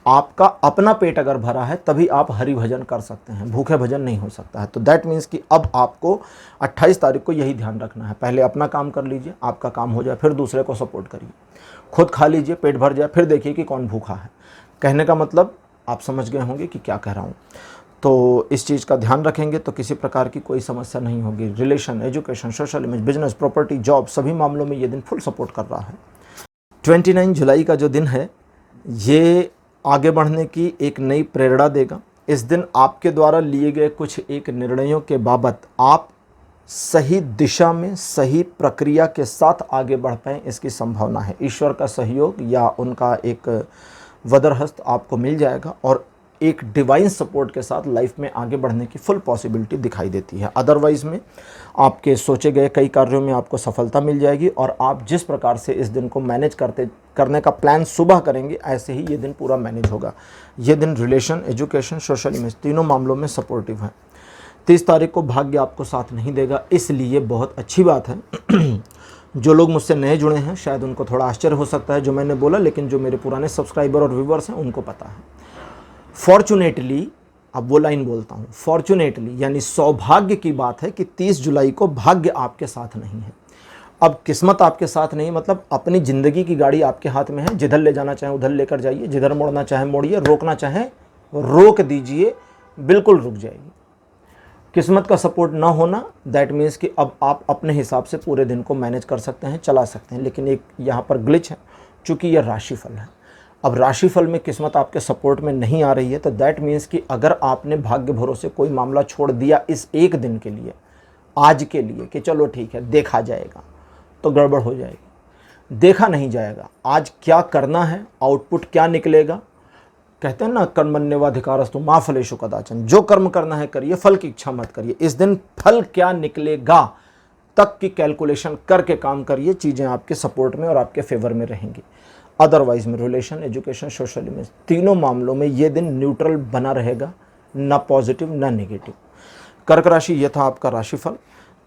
आपका अपना पेट अगर भरा है तभी आप हरि भजन कर सकते हैं, भूखे भजन नहीं हो सकता है। तो दैट मीन्स कि अब आपको 28 तारीख को यही ध्यान रखना है, पहले अपना काम कर लीजिए, आपका काम हो जाए, फिर दूसरे को सपोर्ट करिए। खुद खा लीजिए, पेट भर जाए, फिर देखिए कि कौन भूखा है। कहने का मतलब आप समझ गए होंगे कि क्या कह रहा हूँ। तो इस चीज़ का ध्यान रखेंगे तो किसी प्रकार की कोई समस्या नहीं होगी। Relation, education, social image, business, property, job सभी मामलों में ये दिन फुल सपोर्ट कर रहा है। 29 जुलाई का जो दिन है ये आगे बढ़ने की एक नई प्रेरणा देगा। इस दिन आपके द्वारा लिए गए कुछ एक निर्णयों के बाबत आप सही दिशा में सही प्रक्रिया के साथ आगे बढ़ पाएँ, इसकी संभावना है। ईश्वर का सहयोग या उनका एक वदरहस्त आपको मिल जाएगा और एक डिवाइन सपोर्ट के साथ लाइफ में आगे बढ़ने की फुल पॉसिबिलिटी दिखाई देती है। अदरवाइज़ में आपके सोचे गए कई कार्यों में आपको सफलता मिल जाएगी और आप जिस प्रकार से इस दिन को मैनेज करने का प्लान सुबह करेंगे, ऐसे ही ये दिन पूरा मैनेज होगा। ये दिन रिलेशन, एजुकेशन, सोशल इमेज तीनों मामलों में सपोर्टिव है। 30 तारीख को भाग्य आपको साथ नहीं देगा, इसलिए बहुत अच्छी बात है जो लोग मुझसे नए जुड़े हैं शायद उनको थोड़ा आश्चर्य हो सकता है जो मैंने बोला, लेकिन जो मेरे पुराने सब्सक्राइबर और व्यूवर्स हैं उनको पता है। फॉर्चुनेटली, अब वो लाइन बोलता हूँ, फॉर्चुनेटली यानी सौभाग्य की बात है कि 30 जुलाई को भाग्य आपके साथ नहीं है। अब किस्मत आपके साथ नहीं, मतलब अपनी ज़िंदगी की गाड़ी आपके हाथ में है, जिधर ले जाना चाहें उधर लेकर जाइए, जिधर मोड़ना चाहें मोड़िए, रोकना चाहें रोक दीजिए, बिल्कुल रुक जाएगी। किस्मत का सपोर्ट ना होना दैट मीन्स कि अब आप अपने हिसाब से पूरे दिन को मैनेज कर सकते हैं, चला सकते हैं। लेकिन एक यहाँ पर ग्लिच है, चूँकि यह राशिफल है। अब राशिफल में किस्मत आपके सपोर्ट में नहीं आ रही है तो दैट मीन्स कि अगर आपने भाग्य भरोसे कोई मामला छोड़ दिया इस एक दिन के लिए, आज के लिए, कि चलो ठीक है देखा जाएगा, तो गड़बड़ हो जाएगी। देखा नहीं जाएगा, आज क्या करना है, आउटपुट क्या निकलेगा। कहते हैं ना, कर्मण्येवाधिकारस्तु मा फलेषु कदाचन, जो कर्म करना है करिए, फल की इच्छा मत करिए। इस दिन फल क्या निकलेगा तक की कैलकुलेशन करके काम करिए, चीज़ें आपके सपोर्ट में और आपके फेवर में रहेंगी। अदरवाइज में रिलेशन, एजुकेशन, सोशल इमेज तीनों मामलों में ये दिन न्यूट्रल बना रहेगा, ना पॉजिटिव ना नेगेटिव। कर्क राशि, यह था आपका राशिफल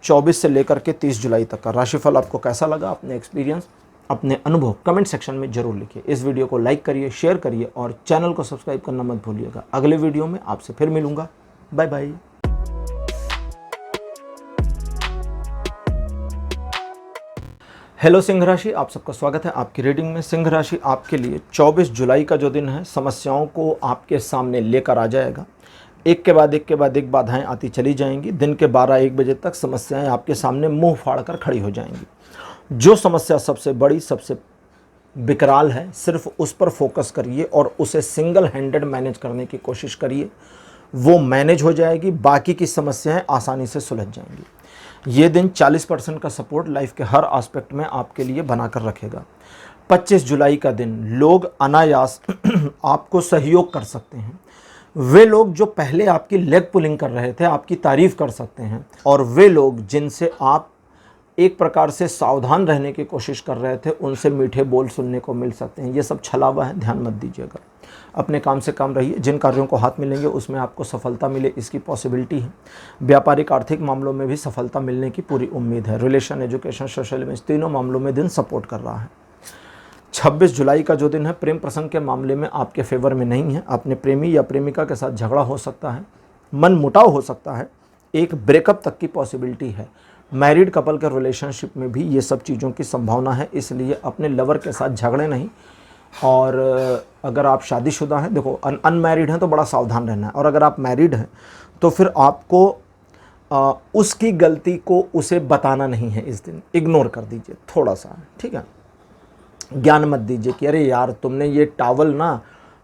24 से लेकर के 30 जुलाई तक का। राशिफल आपको कैसा लगा, अपने एक्सपीरियंस अपने अनुभव कमेंट सेक्शन में जरूर लिखिए। इस वीडियो को लाइक करिए, शेयर करिए और चैनल को सब्सक्राइब करना मत भूलिएगा। अगले वीडियो में आपसे फिर मिलूंगा। Bye bye. हेलो सिंह राशि, आप सबका स्वागत है आपकी रीडिंग में। सिंह राशि आपके लिए 24 जुलाई का जो दिन है, समस्याओं को आपके सामने लेकर आ जाएगा। एक के बाद एक बाधाएं आती चली जाएंगी। दिन के 12-1 बजे तक समस्याएं आपके सामने मुंह फाड़ कर खड़ी हो जाएंगी। जो समस्या सबसे बड़ी, सबसे विकराल है, सिर्फ उस पर फोकस करिए और उसे सिंगल हैंडेड मैनेज करने की कोशिश करिए। वो मैनेज हो जाएगी, बाकी की समस्याएं आसानी से सुलझ जाएंगी। ये दिन 40% का सपोर्ट लाइफ के हर एस्पेक्ट में आपके लिए बनाकर रखेगा। 25 जुलाई का दिन लोग अनायास आपको सहयोग कर सकते हैं। वे लोग जो पहले आपकी लेग पुलिंग कर रहे थे, आपकी तारीफ कर सकते हैं। और वे लोग जिनसे आप एक प्रकार से सावधान रहने की कोशिश कर रहे थे, उनसे मीठे बोल सुनने को मिल सकते हैं। ये सब छलावा है, ध्यान मत दीजिएगा। अपने काम से काम रहिए। जिन कार्यों को हाथ मिलेंगे उसमें आपको सफलता मिले, इसकी पॉसिबिलिटी है। व्यापारिक आर्थिक मामलों में भी सफलता मिलने की पूरी उम्मीद है। रिलेशन, एजुकेशन, सोशल इमेज, तीनों मामलों में दिन सपोर्ट कर रहा है। 26 जुलाई का जो दिन है, प्रेम प्रसंग के मामले में आपके फेवर में नहीं है। अपने प्रेमी या प्रेमिका के साथ झगड़ा हो सकता है, मन मुटाव हो सकता है, एक ब्रेकअप तक की पॉसिबिलिटी है। मैरिड कपल के रिलेशनशिप में भी ये सब चीज़ों की संभावना है, इसलिए अपने लवर के साथ झगड़े नहीं। और अगर आप शादीशुदा हैं, देखो अनमैरिड हैं तो बड़ा सावधान रहना है। और अगर आप मैरिड हैं तो फिर आपको उसकी गलती को उसे बताना नहीं है। इस दिन इग्नोर कर दीजिए थोड़ा सा, ठीक है। ज्ञान मत दीजिए कि अरे यार तुमने ये टावल ना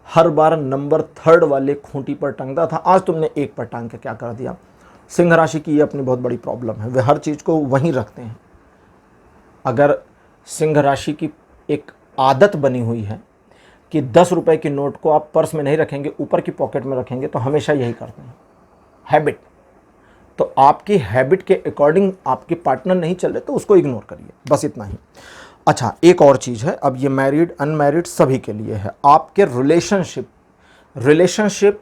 हर बार नंबर 3 वाले खूंटी पर टंगता था, आज तुमने 1 पर टांग के क्या कर दिया। सिंह राशि की ये अपनी बहुत बड़ी प्रॉब्लम है, वे हर चीज़ को वहीं रखते हैं। अगर सिंह राशि की एक आदत बनी हुई है कि 10 रुपए के नोट को आप पर्स में नहीं रखेंगे, ऊपर की पॉकेट में रखेंगे, तो हमेशा यही करते हैं, हैबिट। तो आपकी हैबिट के अकॉर्डिंग आपके पार्टनर नहीं चल रहे तो उसको इग्नोर करिए, बस इतना ही। अच्छा, एक और चीज़ है, अब ये मैरिड अनमैरिड सभी के लिए है। आपके रिलेशनशिप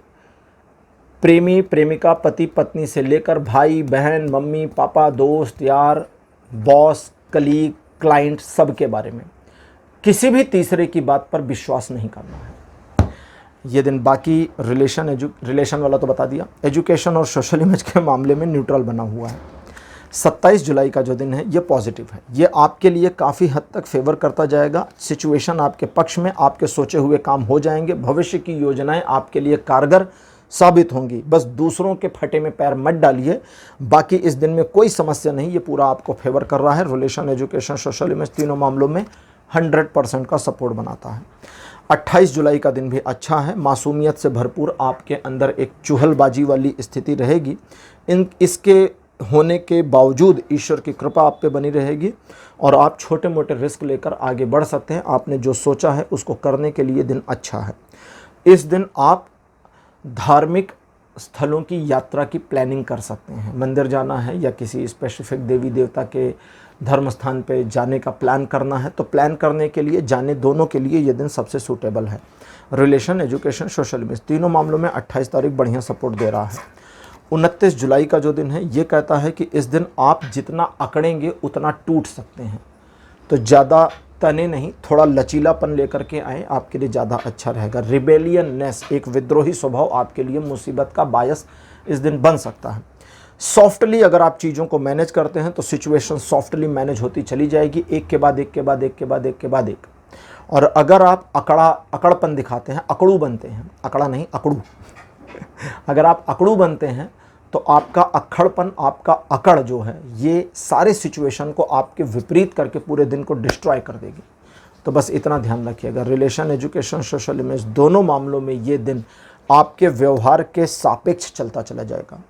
प्रेमी प्रेमिका, पति पत्नी से लेकर भाई बहन, मम्मी पापा, दोस्त यार, बॉस, कलीग, क्लाइंट, सब के बारे में किसी भी तीसरे की बात पर विश्वास नहीं करना है ये दिन। बाकी रिलेशन वाला तो बता दिया। एजुकेशन और सोशल इमेज के मामले में न्यूट्रल बना हुआ है। 27 जुलाई का जो दिन है ये पॉजिटिव है, ये आपके लिए काफ़ी हद तक फेवर करता जाएगा। सिचुएशन आपके पक्ष में, आपके सोचे हुए काम हो जाएंगे। भविष्य की योजनाएं आपके लिए कारगर साबित होंगी। बस दूसरों के फटे में पैर मत डालिए। बाकी इस दिन में कोई समस्या नहीं, ये पूरा आपको फेवर कर रहा है। रिलेशन, एजुकेशन, सोशल इमेज तीनों मामलों में 100% का सपोर्ट बनाता है। 28 जुलाई का दिन भी अच्छा है। मासूमियत से भरपूर आपके अंदर एक चुहलबाजी वाली स्थिति रहेगी। इसके होने के बावजूद ईश्वर की कृपा आप पे बनी रहेगी और आप छोटे मोटे रिस्क लेकर आगे बढ़ सकते हैं। आपने जो सोचा है उसको करने के लिए दिन अच्छा है। इस दिन आप धार्मिक स्थलों की यात्रा की प्लानिंग कर सकते हैं। मंदिर जाना है या किसी स्पेसिफिक देवी देवता के धर्म स्थान पे जाने का प्लान करना है तो प्लान करने के लिए, जाने दोनों के लिए ये दिन सबसे सूटेबल है। रिलेशन, एजुकेशन, सोशल इमेज तीनों मामलों में 28 तारीख बढ़िया सपोर्ट दे रहा है। 29 जुलाई का जो दिन है ये कहता है कि इस दिन आप जितना अकड़ेंगे उतना टूट सकते हैं। तो ज़्यादा तने नहीं, थोड़ा लचीलापन लेकर के आए, आपके लिए ज़्यादा अच्छा रहेगा। रिबेलियननेस, एक विद्रोही स्वभाव आपके लिए मुसीबत का बायस इस दिन बन सकता है। सॉफ्टली अगर आप चीज़ों को मैनेज करते हैं तो सिचुएशन सॉफ्टली मैनेज होती चली जाएगी, एक के बाद एक। और अगर आप अकड़पन दिखाते हैं, अकड़ू बनते हैं, अकड़ा नहीं अकड़ू अगर आप अकड़ू बनते हैं तो आपका अक्खड़पन, आपका अकड़ जो है, ये सारे सिचुएशन को आपके विपरीत करके पूरे दिन को डिस्ट्रॉय कर देगी। तो बस इतना ध्यान रखिएगा। रिलेशन, एजुकेशन, सोशल इमेज दोनों मामलों में ये दिन आपके व्यवहार के सापेक्ष चलता चला जाएगा।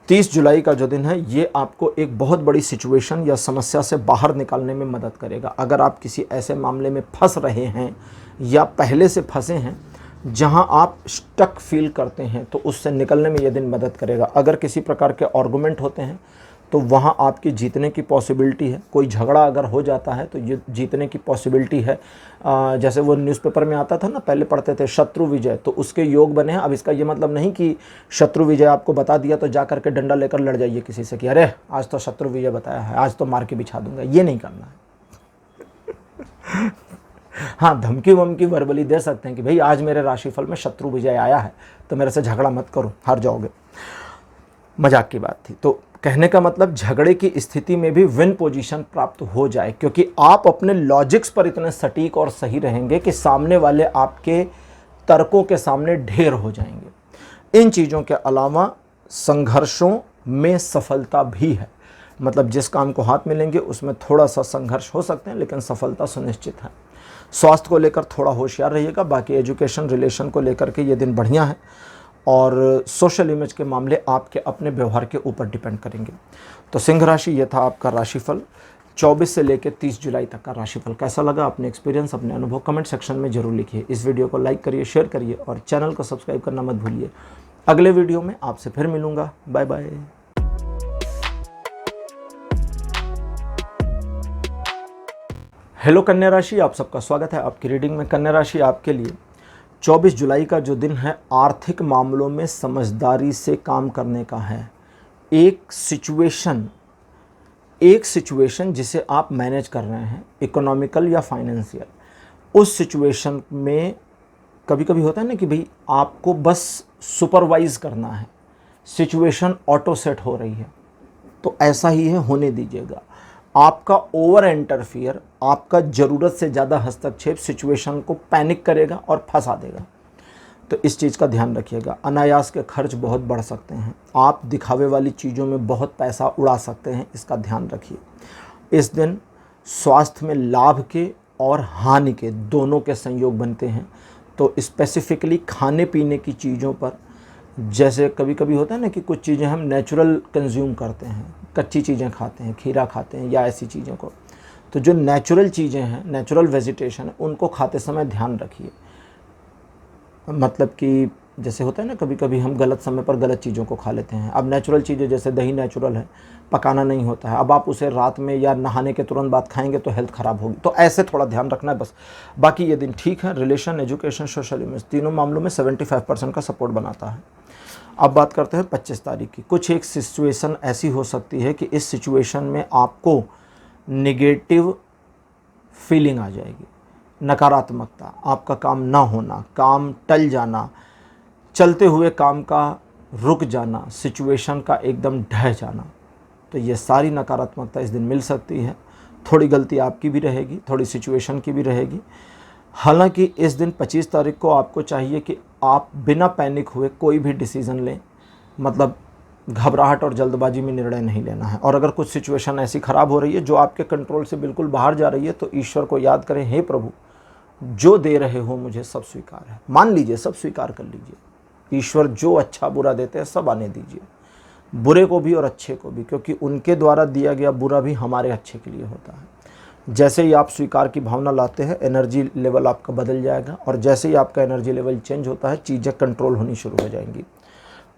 30 जुलाई का जो दिन है ये आपको एक बहुत बड़ी सिचुएशन या समस्या से बाहर निकालने में मदद करेगा। अगर आप किसी ऐसे मामले में फंस रहे हैं या पहले से फंसे हैं जहां आप स्टक फील करते हैं तो उससे निकलने में यह दिन मदद करेगा। अगर किसी प्रकार के आर्गुमेंट होते हैं तो वहाँ आपकी जीतने की पॉसिबिलिटी है। कोई झगड़ा अगर हो जाता है तो ये जीतने की पॉसिबिलिटी है। जैसे वो न्यूज़पेपर में आता था ना, पहले पढ़ते थे शत्रु विजय, तो उसके योग बने हैं। अब इसका ये मतलब नहीं कि शत्रु विजय आपको बता दिया तो जा करके डंडा लेकर लड़ जाइए किसी से कि अरे आज तो शत्रु विजय बताया है, आज तो मार के बिछा दूंगा। ये नहीं करना है। हाँ, धमकी वमकी वर्बली दे सकते हैं कि भाई आज मेरे राशिफल में शत्रु विजय आया है तो मेरे से झगड़ा मत करो, हार जाओगे। मजाक की बात थी। तो कहने का मतलब झगड़े की स्थिति में भी विन पोजीशन प्राप्त हो जाए, क्योंकि आप अपने लॉजिक्स पर इतने सटीक और सही रहेंगे कि सामने वाले आपके तर्कों के सामने ढेर हो जाएंगे। इन चीज़ों के अलावा संघर्षों में सफलता भी है, मतलब जिस काम को हाथ में लेंगे उसमें थोड़ा सा संघर्ष हो सकते हैं लेकिन सफलता सुनिश्चित है। स्वास्थ्य को लेकर थोड़ा होशियार रहिएगा। बाकी एजुकेशन रिलेशन को लेकर के ये दिन बढ़िया है, और सोशल इमेज के मामले आपके अपने व्यवहार के ऊपर डिपेंड करेंगे। तो सिंह राशि, ये था आपका राशिफल 24 से लेकर 30 जुलाई तक का राशिफल। कैसा लगा, अपने एक्सपीरियंस, अपने अनुभव कमेंट सेक्शन में जरूर लिखिए। इस वीडियो को लाइक करिए, शेयर करिए और चैनल को सब्सक्राइब करना मत भूलिए। अगले वीडियो में आपसे फिर मिलूंगा। Bye bye. हेलो कन्या राशि, आप सबका स्वागत है आपकी रीडिंग में। कन्या राशि आपके लिए 24 जुलाई का जो दिन है, आर्थिक मामलों में समझदारी से काम करने का है। एक सिचुएशन जिसे आप मैनेज कर रहे हैं, इकोनॉमिकल या फाइनेंशियल, उस सिचुएशन में कभी कभी होता है ना कि भाई आपको बस सुपरवाइज करना है, सिचुएशन ऑटो सेट हो रही है, तो ऐसा ही है, होने दीजिएगा। आपका ओवर इंटरफियर, आपका ज़रूरत से ज़्यादा हस्तक्षेप सिचुएशन को पैनिक करेगा और फंसा देगा। तो इस चीज़ का ध्यान रखिएगा। अनायास के खर्च बहुत बढ़ सकते हैं, आप दिखावे वाली चीज़ों में बहुत पैसा उड़ा सकते हैं, इसका ध्यान रखिए। इस दिन स्वास्थ्य में लाभ के और हानि के दोनों के संयोग बनते हैं। तो स्पेसिफिकली खाने पीने की चीज़ों पर, जैसे कभी कभी होता है ना कि कुछ चीज़ें हम नेचुरल कंज्यूम करते हैं, कच्ची चीज़ें खाते हैं, खीरा खाते हैं या ऐसी चीज़ों को, तो जो नेचुरल चीज़ें हैं, नेचुरल वेजिटेशन है, उनको खाते समय ध्यान रखिए। मतलब कि जैसे होता है ना कभी कभी हम गलत समय पर गलत चीज़ों को खा लेते हैं। अब नेचुरल चीज़ें जैसे दही नेचुरल है, पकाना नहीं होता है, अब आप उसे रात में या नहाने के तुरंत बाद खाएंगे तो हेल्थ ख़राब होगी। तो ऐसे थोड़ा ध्यान रखना है बस। बाकी ये दिन ठीक है। रिलेशन, एजुकेशन, सोशल इमेज, तीनों मामलों में 75% का सपोर्ट बनाता है। अब बात करते हैं 25 तारीख की। कुछ एक सिचुएशन ऐसी हो सकती है कि इस सिचुएशन में आपको नेगेटिव फीलिंग आ जाएगी, नकारात्मकता, आपका काम ना होना, काम टल जाना, चलते हुए काम का रुक जाना, सिचुएशन का एकदम ढह जाना। तो ये सारी नकारात्मकता इस दिन मिल सकती है। थोड़ी गलती आपकी भी रहेगी, थोड़ी सिचुएशन की भी रहेगी। हालांकि इस दिन 25 तारीख को आपको चाहिए कि आप बिना पैनिक हुए कोई भी डिसीज़न लें, मतलब घबराहट और जल्दबाजी में निर्णय नहीं लेना है। और अगर कुछ सिचुएशन ऐसी ख़राब हो रही है जो आपके कंट्रोल से बिल्कुल बाहर जा रही है, तो ईश्वर को याद करें, हे प्रभु जो दे रहे हो मुझे सब स्वीकार है। मान लीजिए, सब स्वीकार कर लीजिए। ईश्वर जो अच्छा बुरा देते हैं सब आने दीजिए, बुरे को भी और अच्छे को भी, क्योंकि उनके द्वारा दिया गया बुरा भी हमारे अच्छे के लिए होता है। जैसे ही आप स्वीकार की भावना लाते हैं, एनर्जी लेवल आपका बदल जाएगा, और जैसे ही आपका एनर्जी लेवल चेंज होता है, चीज़ें कंट्रोल होनी शुरू हो जाएंगी।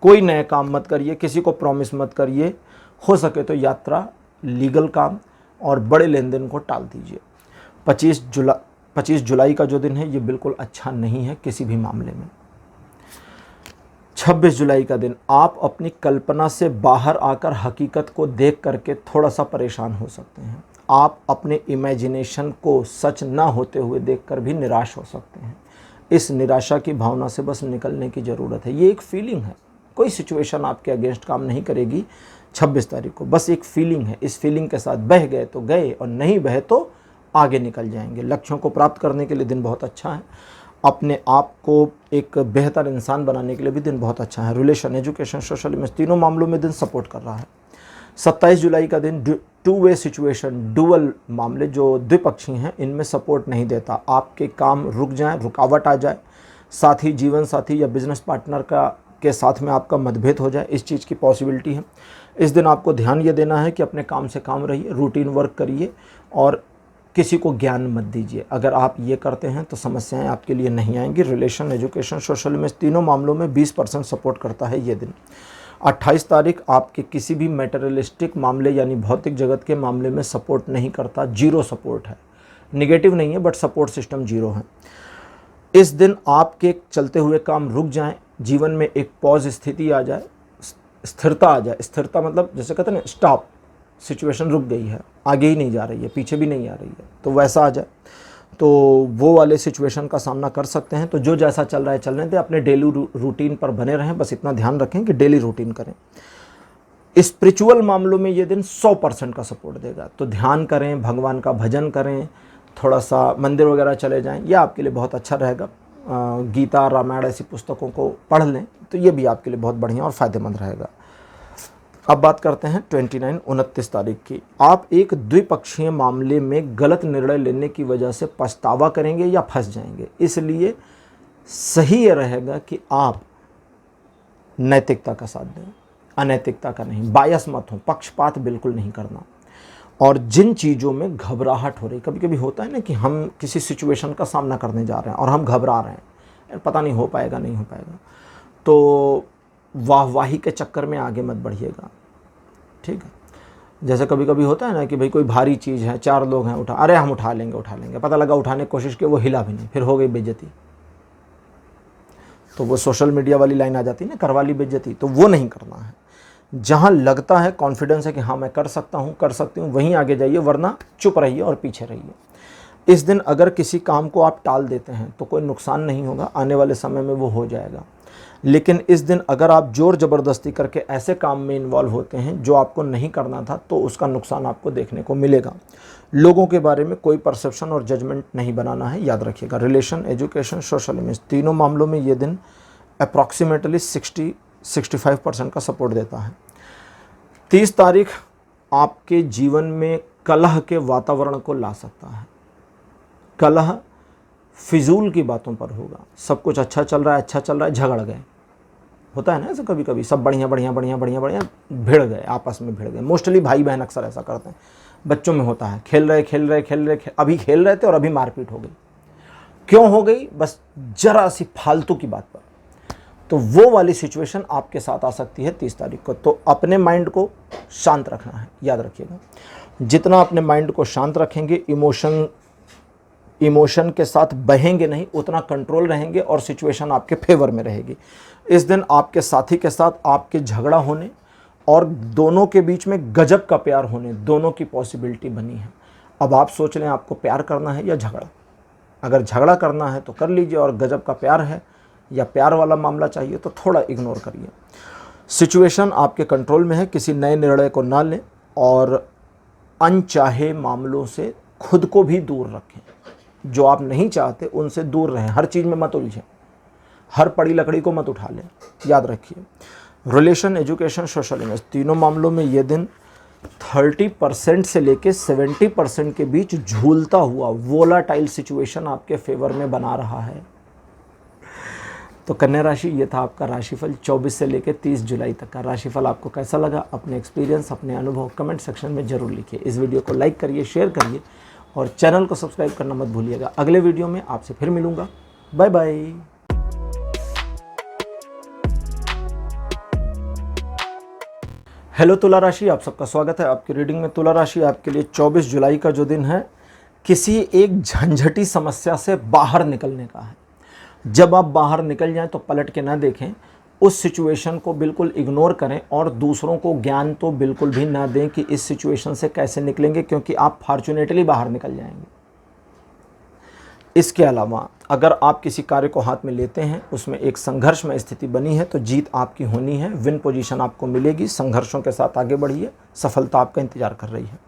कोई नए काम मत करिए, किसी को प्रॉमिस मत करिए, हो सके तो यात्रा, लीगल काम और बड़े लेन देन को टाल दीजिए। 25 जुलाई का जो दिन है ये बिल्कुल अच्छा नहीं है किसी भी मामले में। 26 जुलाई का दिन आप अपनी कल्पना से बाहर आकर हकीकत को देख करके थोड़ा सा परेशान हो सकते हैं। आप अपने इमेजिनेशन को सच ना होते हुए देखकर भी निराश हो सकते हैं। इस निराशा की भावना से बस निकलने की ज़रूरत है। ये एक फीलिंग है, कोई सिचुएशन आपके अगेंस्ट काम नहीं करेगी 26 तारीख को, बस एक फीलिंग है। इस फीलिंग के साथ बह गए तो गए, और नहीं बहे तो आगे निकल जाएंगे। लक्ष्यों को प्राप्त करने के लिए दिन बहुत अच्छा है। अपने आप को एक बेहतर इंसान बनाने के लिए भी दिन बहुत अच्छा है। रिलेशन, एजुकेशन, सोशल इमेज, तीनों मामलों में दिन सपोर्ट कर रहा है। 27 जुलाई का दिन टू वे सिचुएशन, डुअल मामले जो द्विपक्षीय हैं, इनमें सपोर्ट नहीं देता। आपके काम रुक जाएं, रुकावट आ जाए, साथ ही जीवन साथी या बिजनेस पार्टनर के साथ में आपका मतभेद हो जाए, इस चीज़ की पॉसिबिलिटी है। इस दिन आपको ध्यान ये देना है कि अपने काम से काम रहिए, रूटीन वर्क करिए और किसी को ज्ञान मत दीजिए। अगर आप ये करते हैं तो समस्याएं आपके लिए नहीं आएंगी। रिलेशन, एजुकेशन, सोशल इमेज, तीनों मामलों में 20% सपोर्ट करता है ये दिन। 28 तारीख आपके किसी भी मटेरियलिस्टिक मामले यानी भौतिक जगत के मामले में सपोर्ट नहीं करता, जीरो सपोर्ट है। निगेटिव नहीं है बट सपोर्ट सिस्टम जीरो है। इस दिन आपके चलते हुए काम रुक जाएं, जीवन में एक पॉज स्थिति आ जाए, स्थिरता आ जाए। स्थिरता मतलब जैसे कहते हैं ना, स्टॉप, सिचुएशन रुक गई है, आगे ही नहीं जा रही है, पीछे भी नहीं आ रही है, तो वैसा आ जाए। तो वो वाले सिचुएशन का सामना कर सकते हैं। तो जो जैसा चल रहा है चलने दें, अपने डेली रूटीन पर बने रहें, बस इतना ध्यान रखें कि डेली रूटीन करें। स्पिरिचुअल मामलों में ये दिन 100% का सपोर्ट देगा। तो ध्यान करें, भगवान का भजन करें, थोड़ा सा मंदिर वगैरह चले जाएं, यह आपके लिए बहुत अच्छा रहेगा। गीता, रामायण ऐसी पुस्तकों को पढ़ लें तो ये भी आपके लिए बहुत बढ़िया और फ़ायदेमंद रहेगा। अब बात करते हैं 29 तारीख की। आप एक द्विपक्षीय मामले में गलत निर्णय लेने की वजह से पछतावा करेंगे या फंस जाएंगे, इसलिए सही ये रहेगा कि आप नैतिकता का साथ दें, अनैतिकता का नहीं। बायस मत हो, पक्षपात बिल्कुल नहीं करना। और जिन चीज़ों में घबराहट हो रही, कभी कभी होता है ना कि हम किसी सिचुएशन का सामना करने जा रहे हैं और हम घबरा रहे हैं, पता नहीं हो पाएगा नहीं हो पाएगा, तो वाहवाही के चक्कर में आगे मत बढ़िएगा, ठीक है। जैसे कभी कभी होता है ना कि भाई कोई भारी चीज़ है, 4 लोग हैं, अरे हम उठा लेंगे, पता लगा उठाने की कोशिश की, वो हिला भी नहीं, फिर हो गई बेइज्जती। तो वो सोशल मीडिया वाली लाइन आ जाती है ना, करवा ली बेइज्जती, तो वो नहीं करना है। जहाँ लगता है, कॉन्फिडेंस है कि हाँ मैं कर सकता हूँ, कर सकती हूँ, वहीं आगे जाइए, वरना चुप रहिए और पीछे रहिए। इस दिन अगर किसी काम को आप टाल देते हैं तो कोई नुकसान नहीं होगा, आने वाले समय में वो हो जाएगा। लेकिन इस दिन अगर आप ज़ोर ज़बरदस्ती करके ऐसे काम में इन्वॉल्व होते हैं जो आपको नहीं करना था, तो उसका नुकसान आपको देखने को मिलेगा। लोगों के बारे में कोई परसेप्शन और जजमेंट नहीं बनाना है, याद रखिएगा। रिलेशन, एजुकेशन, सोशल इमेज, तीनों मामलों में ये दिन अप्रॉक्सीमेटली 60-65% का सपोर्ट देता है। 30 तारीख आपके जीवन में कलह के वातावरण को ला सकता है। कलह फिजूल की बातों पर होगा। सब कुछ अच्छा चल रहा है, झगड़ गए। होता है ना ऐसा कभी कभी, सब बढ़िया भिड़ गए, आपस में भिड़ गए। मोस्टली भाई बहन अक्सर ऐसा करते हैं। बच्चों में होता है, खेल रहे अभी खेल रहे थे और अभी मारपीट हो गई। क्यों हो गई? बस जरा सी फालतू की बात पर। तो वो वाली सिचुएशन आपके साथ आ सकती है 30 तारीख को। तो अपने माइंड को शांत रखना है, याद रखिएगा। जितना अपने माइंड को शांत रखेंगे, इमोशन के साथ बहेंगे नहीं, उतना कंट्रोल रहेंगे और सिचुएशन आपके फेवर में रहेगी। इस दिन आपके साथी के साथ आपके झगड़ा होने और दोनों के बीच में गजब का प्यार होने, दोनों की पॉसिबिलिटी बनी है। अब आप सोच लें आपको प्यार करना है या झगड़ा। अगर झगड़ा करना है तो कर लीजिए, और गजब का प्यार है या प्यार वाला मामला चाहिए तो थोड़ा इग्नोर करिए। सिचुएशन आपके कंट्रोल में है, किसी नए निर्णय को ना लें और अनचाहे मामलों से खुद को भी दूर रखें। जो आप नहीं चाहते उनसे दूर रहें। हर चीज़ में मत उलझें, हर पड़ी लकड़ी को मत उठा लें, याद रखिए। रिलेशन, एजुकेशन, सोशल इमेज, तीनों मामलों में ये दिन 30% से लेके 70% के बीच झूलता हुआ वोलाटाइल सिचुएशन आपके फेवर में बना रहा है। तो कन्या राशि, ये था आपका राशिफल 24 से लेकर 30 जुलाई तक का। राशिफल आपको कैसा लगा? अपने एक्सपीरियंस, अपने अनुभव कमेंट सेक्शन में ज़रूर लिखिए। इस वीडियो को लाइक करिए, शेयर करिए और चैनल को सब्सक्राइब करना मत भूलिएगा। अगले वीडियो में आपसे फिर मिलूँगा। Bye bye. हेलो तुला राशि, आप सबका स्वागत है आपकी रीडिंग में। तुला राशि आपके लिए 24 जुलाई का जो दिन है, किसी एक झंझटी समस्या से बाहर निकलने का है। जब आप बाहर निकल जाएं तो पलट के ना देखें, उस सिचुएशन को बिल्कुल इग्नोर करें और दूसरों को ज्ञान तो बिल्कुल भी ना दें कि इस सिचुएशन से कैसे निकलेंगे, क्योंकि आप फॉर्चुनेटली बाहर निकल जाएंगे। इसके अलावा अगर आप किसी कार्य को हाथ में लेते हैं, उसमें एक संघर्ष में स्थिति बनी है, तो जीत आपकी होनी है, विन पोजीशन आपको मिलेगी। संघर्षों के साथ आगे बढ़िए, सफलता आपका इंतजार कर रही है।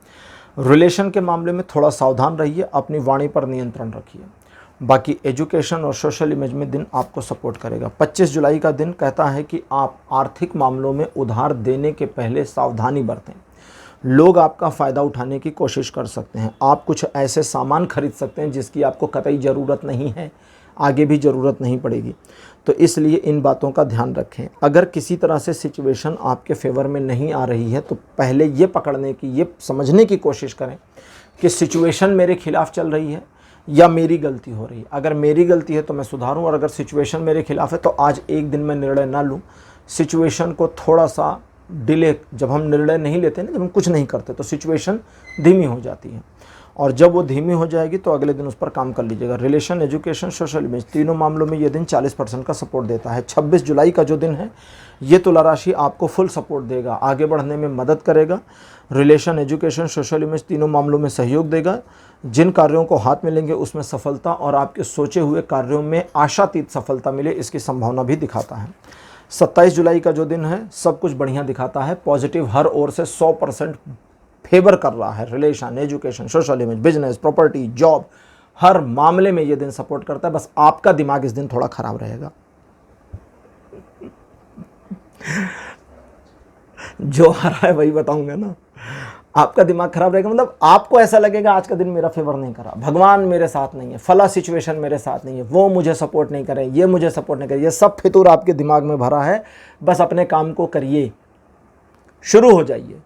रिलेशन के मामले में थोड़ा सावधान रहिए, अपनी वाणी पर नियंत्रण रखिए। बाकी एजुकेशन और सोशल इमेज में दिन आपको सपोर्ट करेगा। 25 जुलाई का दिन कहता है कि आप आर्थिक मामलों में उधार देने के पहले सावधानी बरतें। लोग आपका फ़ायदा उठाने की कोशिश कर सकते हैं। आप कुछ ऐसे सामान खरीद सकते हैं जिसकी आपको कतई ज़रूरत नहीं है, आगे भी ज़रूरत नहीं पड़ेगी। तो इसलिए इन बातों का ध्यान रखें। अगर किसी तरह से सिचुएशन आपके फेवर में नहीं आ रही है तो पहले ये पकड़ने की, ये समझने की कोशिश करें कि सिचुएशन मेरे खिलाफ चल रही है या मेरी गलती हो रही है। अगर मेरी गलती है तो मैं सुधारूं, और अगर सिचुएशन मेरे खिलाफ है तो आज एक दिन में निर्णय ना लूं। सिचुएशन को थोड़ा सा डिले, जब हम निर्णय नहीं लेते ना, जब हम कुछ नहीं करते, तो सिचुएशन धीमी हो जाती है, और जब वो धीमी हो जाएगी तो अगले दिन उस पर काम कर लीजिएगा। रिलेशन, एजुकेशन, सोशल इमेज, तीनों मामलों में ये दिन 40% का सपोर्ट देता है। 26 जुलाई का जो दिन है, ये तुला राशि आपको फुल सपोर्ट देगा, आगे बढ़ने में मदद करेगा। रिलेशन, एजुकेशन, सोशल इमेज तीनों मामलों में सहयोग देगा। जिन कार्यों को हाथ में लेंगे उसमें सफलता और आपके सोचे हुए कार्यों में आशातीत सफलता मिले, इसकी संभावना भी दिखाता है। 27 जुलाई का जो दिन है सब कुछ बढ़िया दिखाता है, पॉजिटिव हर ओर से 100% फेवर कर रहा है। Relation, education, social image, business, property, job, हर मामले में ये दिन सपोर्ट करता है। बस आपका दिमाग इस दिन थोड़ा खराब रहेगा। जो हरा है वही बताऊंगा ना। आपका दिमाग खराब रहेगा मतलब आपको ऐसा लगेगा आज का दिन मेरा फेवर नहीं करा, भगवान मेरे साथ नहीं है, फला सिचुएशन मेरे साथ नहीं है, वो मुझे सपोर्ट नहीं करे, ये मुझे सपोर्ट नहीं करे। ये सब फितूर आपके दिमाग में भरा है। बस अपने काम को करिए, शुरू हो जाइए।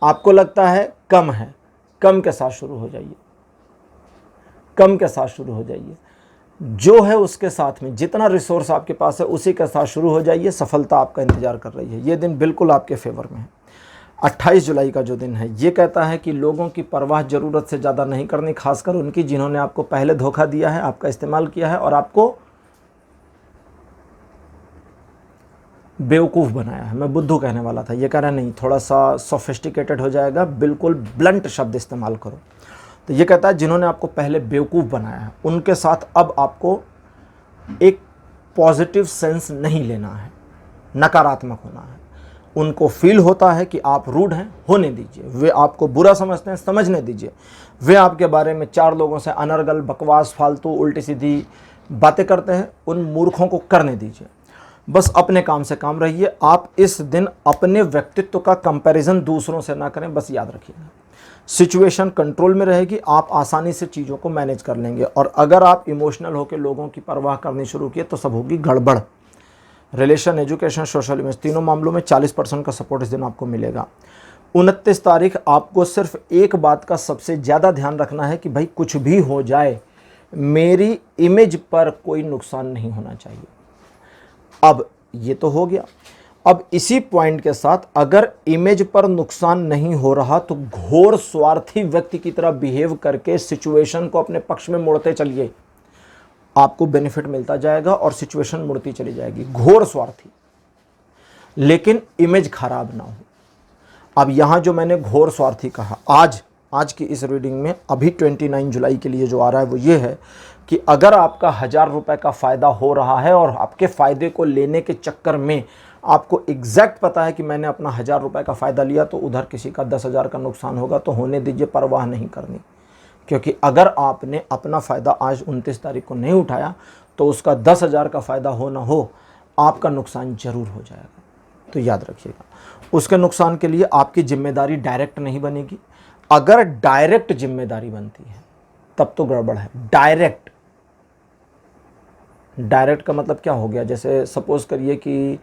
आपको लगता है कम है, कम के साथ शुरू हो जाइए, कम के साथ शुरू हो जाइए। जो है उसके साथ में, जितना रिसोर्स आपके पास है उसी के साथ शुरू हो जाइए। सफलता आपका इंतजार कर रही है। ये दिन बिल्कुल आपके फेवर में है। 28 जुलाई का जो दिन है ये कहता है कि लोगों की परवाह ज़रूरत से ज़्यादा नहीं करनी, खासकर उनकी जिन्होंने आपको पहले धोखा दिया है, आपका इस्तेमाल किया है और आपको बेवकूफ़ बनाया है। मैं बुद्धू कहने वाला था, ये कह रहा नहीं, थोड़ा सा सोफिस्टिकेटेड हो जाएगा, बिल्कुल ब्लंट शब्द इस्तेमाल करो। तो ये कहता है जिन्होंने आपको पहले बेवकूफ़ बनाया है उनके साथ अब आपको एक पॉजिटिव सेंस नहीं लेना है, नकारात्मक होना है। उनको फील होता है कि आप रूड हैं, होने दीजिए। वे आपको बुरा समझते हैं, समझने दीजिए। वे आपके बारे में 4 लोगों से अनर्गल, बकवास, फालतू, उल्टी सीधी बातें करते हैं, उन मूर्खों को करने दीजिए। बस अपने काम से काम रहिए। आप इस दिन अपने व्यक्तित्व का कंपैरिजन दूसरों से ना करें, बस याद रखिएगा। सिचुएशन कंट्रोल में रहेगी, आप आसानी से चीज़ों को मैनेज कर लेंगे। और अगर आप इमोशनल होकर लोगों की परवाह करनी शुरू किए तो सब होगी गड़बड़। रिलेशन, एजुकेशन, सोशल इमेज तीनों मामलों में 40% का सपोर्ट इस दिन आपको मिलेगा। 29 तारीख आपको सिर्फ एक बात का सबसे ज़्यादा ध्यान रखना है कि भाई कुछ भी हो जाए मेरी इमेज पर कोई नुकसान नहीं होना चाहिए। अब ये तो हो गया। अब इसी पॉइंट के साथ अगर इमेज पर नुकसान नहीं हो रहा तो घोर स्वार्थी व्यक्ति की तरह बिहेव करके सिचुएशन को अपने पक्ष में मोड़ते चलिए। आपको बेनिफिट मिलता जाएगा और सिचुएशन मुड़ती चली जाएगी। घोर स्वार्थी, लेकिन इमेज खराब ना हो। अब यहां जो मैंने घोर स्वार्थी कहा, आज की इस रीडिंग में अभी 29 जुलाई के लिए जो आ रहा है वो ये है कि अगर आपका 1000 रुपए का फ़ायदा हो रहा है और आपके फ़ायदे को लेने के चक्कर में आपको एग्जैक्ट पता है कि मैंने अपना 1000 रुपए का फ़ायदा लिया तो उधर किसी का 10,000 का नुकसान होगा, तो होने दीजिए, परवाह नहीं करनी। क्योंकि अगर आपने अपना फ़ायदा आज 29 तारीख को नहीं उठाया तो उसका 10,000 का फ़ायदा हो ना हो आपका नुकसान ज़रूर हो जाएगा। तो याद रखिएगा, उसके नुकसान के लिए आपकी जिम्मेदारी डायरेक्ट नहीं बनेगी। अगर डायरेक्ट जिम्मेदारी बनती है तब तो गड़बड़ है। डायरेक्ट का मतलब क्या हो गया, जैसे सपोज़ करिए कि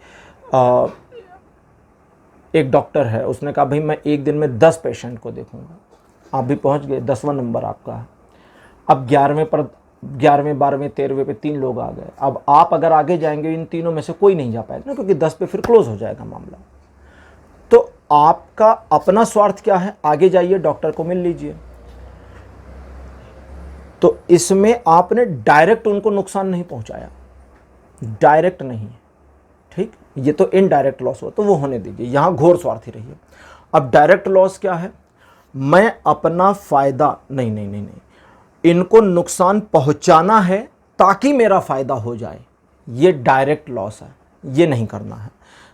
एक डॉक्टर है, उसने कहा भाई मैं एक दिन में 10 पेशेंट को देखूंगा। आप भी पहुंच गए, 10वां नंबर आपका है। अब 11वें, 12वें, 13वें पे 3 लोग आ गए। अब आप अगर आगे जाएंगे इन तीनों में से कोई नहीं जा पाएगा ना, क्योंकि 10 पे फिर क्लोज हो जाएगा मामला। तो आपका अपना स्वार्थ क्या है, आगे जाइए, डॉक्टर को मिल लीजिए। तो इसमें आपने डायरेक्ट उनको नुकसान नहीं पहुंचाया, डायरेक्ट नहीं, ठीक। ये तो इनडायरेक्ट लॉस हुआ, तो वो होने दीजिए, यहां घोर स्वार्थी रहिए। अब डायरेक्ट लॉस क्या है, मैं अपना फायदा नहीं, इनको नुकसान पहुंचाना है ताकि मेरा फायदा हो जाए, ये डायरेक्ट लॉस है, ये नहीं करना है।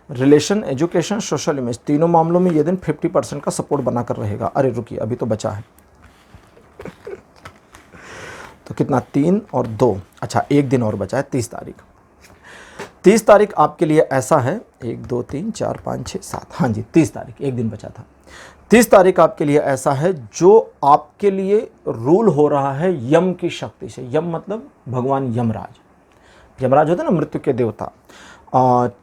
रिलेशन, एजुकेशन, सोशल इमेज तीनों मामलों में ये दिन 50% का सपोर्ट बनाकर रहेगा। अरे रुकिए, अभी तो बचा है, तो कितना, 3 और 2, अच्छा एक दिन और बचा है, 30 तारीख। 30 तारीख आपके लिए ऐसा है, 1 2 3 4 5 6 7, हाँ जी 30 तारीख, एक दिन बचा था। 30 तारीख आपके लिए ऐसा है जो आपके लिए रूल हो रहा है यम की शक्ति से। यम मतलब भगवान यमराज। यमराज होते हैं ना, मृत्यु के देवता।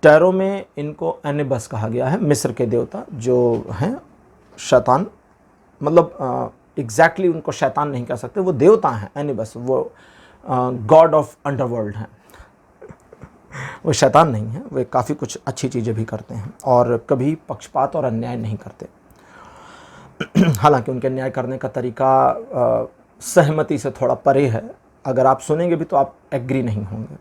टैरो में इनको एनिबस कहा गया है, मिस्र के देवता जो हैं शैतान, मतलब एग्जैक्टली उनको शैतान नहीं कह सकते, वो देवता हैं एनिबस, वो गॉड ऑफ अंडरवर्ल्ड हैं। वो शैतान नहीं है, वे काफ़ी कुछ अच्छी चीज़ें भी करते हैं और कभी पक्षपात और अन्याय नहीं करते। हालांकि उनके न्याय करने का तरीका सहमति से थोड़ा परे है, अगर आप सुनेंगे भी तो आप एग्री नहीं होंगे।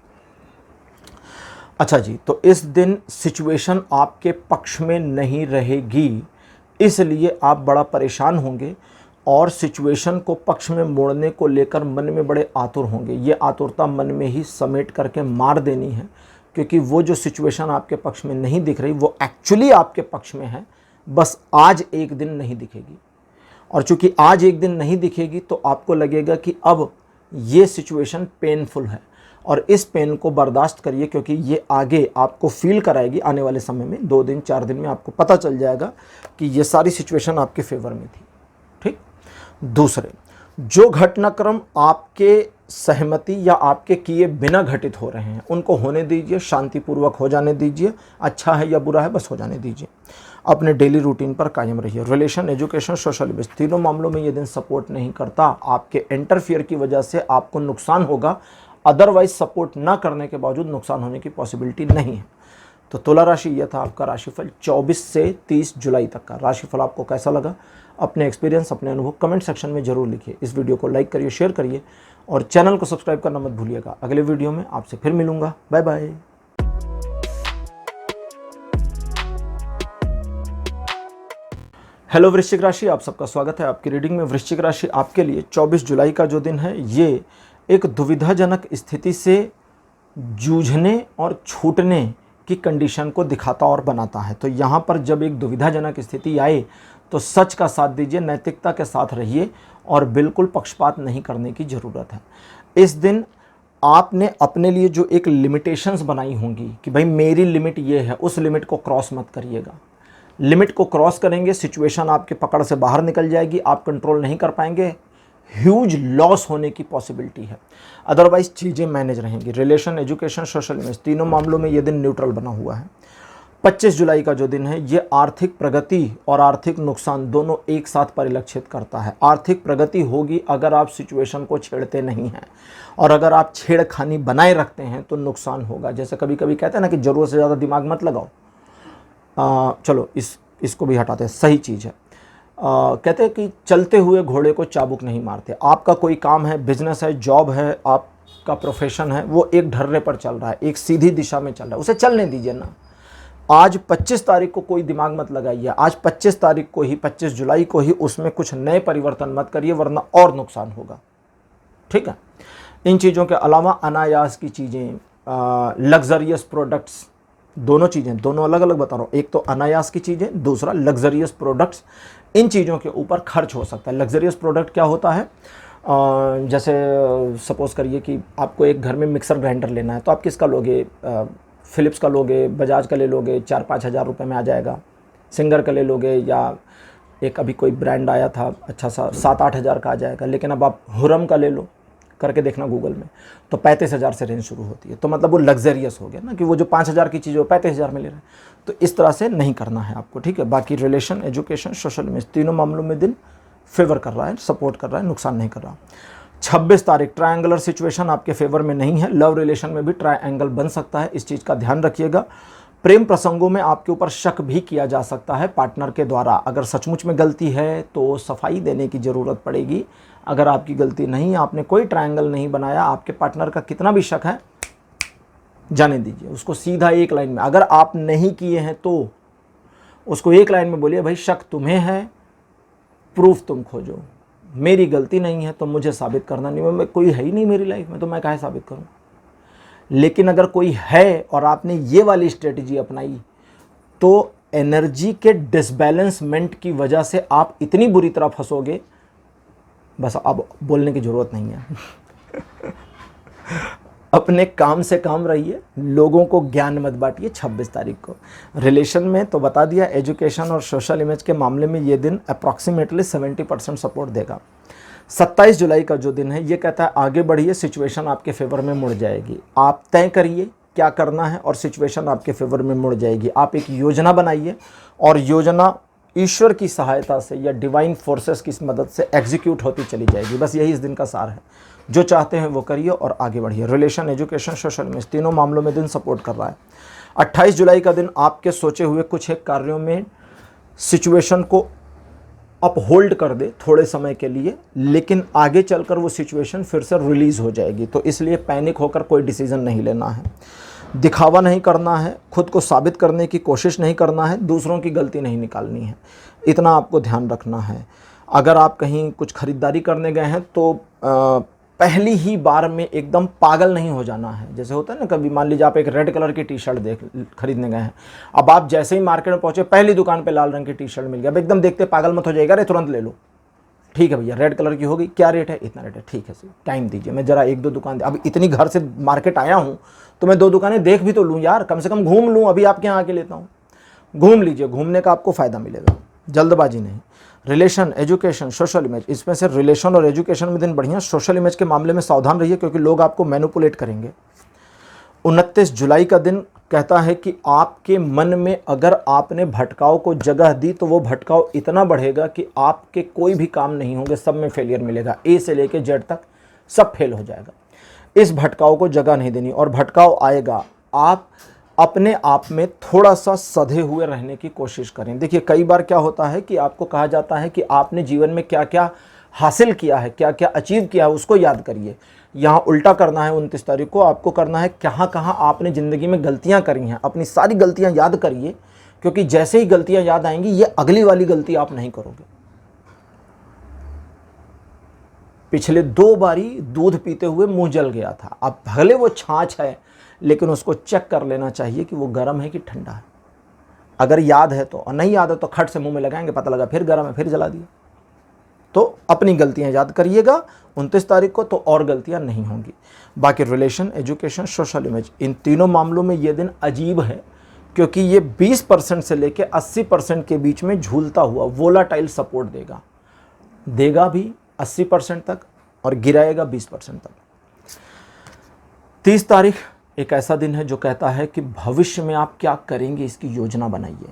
अच्छा जी, तो इस दिन सिचुएशन आपके पक्ष में नहीं रहेगी, इसलिए आप बड़ा परेशान होंगे और सिचुएशन को पक्ष में मोड़ने को लेकर मन में बड़े आतुर होंगे। ये आतुरता मन में ही समेट करके मार देनी है, क्योंकि वो जो सिचुएशन आपके पक्ष में नहीं दिख रही वो एक्चुअली आपके पक्ष में है, बस आज एक दिन नहीं दिखेगी। और चूंकि आज एक दिन नहीं दिखेगी तो आपको लगेगा कि अब ये सिचुएशन पेनफुल है, और इस पेन को बर्दाश्त करिए, क्योंकि ये आगे आपको फील कराएगी। आने वाले समय में 2 दिन 4 दिन में आपको पता चल जाएगा कि ये सारी सिचुएशन आपके फेवर में थी। ठीक। दूसरे, जो घटनाक्रम आपके सहमति या आपके किए बिना घटित हो रहे हैं उनको होने दीजिए, शांतिपूर्वक हो जाने दीजिए। अच्छा है या बुरा है बस हो जाने दीजिए। अपने डेली रूटीन पर कायम रहिए। रिलेशन, एजुकेशन, सोशल इमेज, तीनों मामलों में ये दिन सपोर्ट नहीं करता। आपके इंटरफियर की वजह से आपको नुकसान होगा, अदरवाइज सपोर्ट ना करने के बावजूद नुकसान होने की पॉसिबिलिटी नहीं है। तो तुला राशि, यह था आपका राशिफल 24 से 30 जुलाई तक का। राशिफल आपको कैसा लगा? अपने एक्सपीरियंस, अपने अनुभव कमेंट सेक्शन में जरूर लिखिए। इस वीडियो को लाइक करिए, शेयर करिए और चैनल को सब्सक्राइब करना मत भूलिएगा। अगले वीडियो में आपसे फिर मिलूंगा। Bye bye. हेलो वृश्चिक राशि, आप सबका स्वागत है आपकी रीडिंग में। वृश्चिक राशि आपके लिए 24 जुलाई का जो दिन है ये एक दुविधाजनक स्थिति से जूझने और छूटने की कंडीशन को दिखाता और बनाता है। तो यहाँ पर जब एक दुविधाजनक स्थिति आए तो सच का साथ दीजिए, नैतिकता के साथ रहिए और बिल्कुल पक्षपात नहीं करने की ज़रूरत है। इस दिन आपने अपने लिए जो एक लिमिटेशंस बनाई होंगी कि भाई मेरी लिमिट ये है, उस लिमिट को क्रॉस मत करिएगा। लिमिट को क्रॉस करेंगे सिचुएशन आपके पकड़ से बाहर निकल जाएगी, आप कंट्रोल नहीं कर पाएंगे, ह्यूज लॉस होने की पॉसिबिलिटी है। अदरवाइज चीज़ें मैनेज रहेंगी। रिलेशन, एजुकेशन, सोशल इमेज, तीनों मामलों में ये दिन न्यूट्रल बना हुआ है। 25 जुलाई का जो दिन है ये आर्थिक प्रगति और आर्थिक नुकसान दोनों एक साथ परिलक्षित करता है। आर्थिक प्रगति होगी अगर आप सिचुएशन को छेड़ते नहीं हैं, और अगर आप छेड़खानी बनाए रखते हैं तो नुकसान होगा। जैसे कभी कभी कहते हैं ना कि ज़रूरत से ज़्यादा दिमाग मत लगाओ। चलो इसको भी हटाते हैं, सही चीज़ है। कहते हैं कि चलते हुए घोड़े को चाबुक नहीं मारते। आपका कोई काम है, बिजनेस है, जॉब है, आपका प्रोफेशन है, वो एक ढर्रे पर चल रहा है, एक सीधी दिशा में चल रहा है, उसे चलने दीजिए ना। आज 25 तारीख को कोई दिमाग मत लगाइए। आज 25 तारीख को ही, 25 जुलाई को ही उसमें कुछ नए परिवर्तन मत करिए, वरना और नुकसान होगा। ठीक है। इन चीज़ों के अलावा अनायास की चीज़ें, लग्जरियस प्रोडक्ट्स, दोनों चीज़ें, दोनों अलग अलग बता रहा हूँ। एक तो अनायास की चीज़ें, दूसरा लग्जरियस प्रोडक्ट्स। इन चीज़ों के ऊपर खर्च हो सकता है। लग्जरियस प्रोडक्ट क्या होता है? जैसे सपोज़ करिए कि आपको एक घर में मिक्सर ग्राइंडर लेना है, तो आप किसका लोगे? फ़िलिप्स का लोगे, बजाज का ले लोगे, 4-5 हज़ार रुपये में आ जाएगा। सिंगर का ले लोगे, या एक अभी कोई ब्रांड आया था अच्छा सा 7-8 हज़ार का आ जाएगा। लेकिन अब आप हुरम का ले लो, करके देखना गूगल में, तो 35,000 से रेंज शुरू होती है। तो मतलब वो लग्जरियस हो गया ना, कि वो जो 5,000 की चीज़ वो 35,000 में ले रहे हैं। तो इस तरह से नहीं करना है आपको। ठीक है। बाकी रिलेशन, एजुकेशन, सोशल इमेज, तीनों मामलों में दिन फेवर कर रहा है, सपोर्ट कर रहा है, नुकसान नहीं कर रहा। 26 तारीख, ट्रायंगुलर सिचुएशन आपके फेवर में नहीं है। लव रिलेशन में भी ट्रायंगल बन सकता है, इस चीज़ का ध्यान रखिएगा। प्रेम प्रसंगों में आपके ऊपर शक भी किया जा सकता है पार्टनर के द्वारा। अगर सचमुच में गलती है तो सफाई देने की ज़रूरत पड़ेगी। अगर आपकी गलती नहीं, आपने कोई ट्रायंगल नहीं बनाया, आपके पार्टनर का कितना भी शक है, जाने दीजिए उसको सीधा एक लाइन में। अगर आप नहीं किए हैं तो उसको एक लाइन में बोलिए, भाई शक तुम्हें है, प्रूफ तुम खोजो, मेरी गलती नहीं है तो मुझे साबित करना नहीं, मैं कोई है ही नहीं मेरी लाइफ में, तो मैं काहे साबित करूं। लेकिन अगर कोई है और आपने ये वाली स्ट्रेटजी अपनाई तो एनर्जी के डिसबैलेंसमेंट की वजह से आप इतनी बुरी तरह फंसोगे, बस अब बोलने की ज़रूरत नहीं है। अपने काम से काम रहिए, लोगों को ज्ञान मत बांटिए। 26 तारीख को रिलेशन में तो बता दिया, एजुकेशन और सोशल इमेज के मामले में ये दिन अप्रॉक्सीमेटली 70% सपोर्ट देगा। 27 जुलाई का जो दिन है ये कहता है आगे बढ़िए, सिचुएशन आपके फेवर में मुड़ जाएगी। आप तय करिए क्या करना है और सिचुएशन आपके फेवर में मुड़ जाएगी। आप एक योजना बनाइए और योजना ईश्वर की सहायता से या डिवाइन फोर्सेस की मदद से एग्जीक्यूट होती चली जाएगी। बस यही इस दिन का सार है। जो चाहते हैं वो करिए और आगे बढ़िए। रिलेशन, एजुकेशन, सोशल इमेज, तीनों मामलों में दिन सपोर्ट कर रहा है। 28 जुलाई का दिन आपके सोचे हुए कुछ एक कार्यों में सिचुएशन को अपहोल्ड कर दे थोड़े समय के लिए, लेकिन आगे चलकर वो सिचुएशन फिर से रिलीज़ हो जाएगी। तो इसलिए पैनिक होकर कोई डिसीजन नहीं लेना है, दिखावा नहीं करना है, खुद को साबित करने की कोशिश नहीं करना है, दूसरों की गलती नहीं निकालनी है। इतना आपको ध्यान रखना है। अगर आप कहीं कुछ खरीदारी करने गए हैं तो पहली ही बार में एकदम पागल नहीं हो जाना है। जैसे होता है ना, कभी मान लीजिए आप एक रेड कलर की टी शर्ट खरीदने गए हैं, अब आप जैसे ही मार्केट में पहुंचे पहली दुकान पे लाल रंग की टी शर्ट मिल गया, अब एकदम देखते पागल मत हो जाएगा, अरे तुरंत ले लो, ठीक है भैया रेड कलर की होगी, क्या रेट है, इतना रेट है, ठीक है सर टाइम दीजिए, मैं जरा 1-2 दुकान अब इतनी घर से मार्केट आया हूँ तो मैं 2 दुकानें देख भी तो लूँ यार, कम से कम घूम लूँ, अभी आपके यहाँ आके लेता हूँ। घूम लीजिए, घूमने का आपको फ़ायदा मिलेगा, जल्दबाजी नहीं। रिलेशन, एजुकेशन, सोशल इमेज, इसमें से रिलेशन और एजुकेशन में दिन बढ़िया। सोशल इमेज के मामले में सावधान रहिए क्योंकि लोग आपको मैनिपुलेट करेंगे। 29 जुलाई का दिन कहता है कि आपके मन में अगर आपने भटकाव को जगह दी तो वो भटकाव इतना बढ़ेगा कि आपके कोई भी काम नहीं होंगे, सब में फेलियर मिलेगा, ए से लेके जेड तक सब फेल हो जाएगा। इस भटकाव को जगह नहीं देनी, और भटकाव आएगा, आप अपने आप में थोड़ा सा सधे हुए रहने की कोशिश करें। देखिए कई बार क्या होता है कि आपको कहा जाता है कि आपने जीवन में क्या क्या हासिल किया है, क्या क्या अचीव किया है, उसको याद करिए। यहाँ उल्टा करना है, 29 तारीख को आपको करना है कहाँ कहाँ आपने ज़िंदगी में गलतियाँ करी हैं, अपनी सारी गलतियाँ याद करिए, क्योंकि जैसे ही गलतियाँ याद आएंगी ये अगली वाली गलती आप नहीं करोगे। पिछले 2 बारी दूध पीते हुए मुंह जल गया था, अब भले वो छाछ है लेकिन उसको चेक कर लेना चाहिए कि वो गर्म है कि ठंडा है। अगर याद है तो, और नहीं याद है तो खट से मुंह में लगाएंगे, पता लगा फिर गर्म है, फिर जला दिया। तो अपनी गलतियां याद करिएगा 29 तारीख को, तो और गलतियां नहीं होंगी। बाकी रिलेशन, एजुकेशन, सोशल इमेज, इन तीनों मामलों में ये दिन अजीब है क्योंकि ये 20% से लेकर 80% के बीच में झूलता हुआ वोलाटाइल सपोर्ट देगा भी 80% तक और गिराएगा 20% तक। 30 तारीख एक ऐसा दिन है जो कहता है कि भविष्य में आप क्या करेंगे इसकी योजना बनाइए,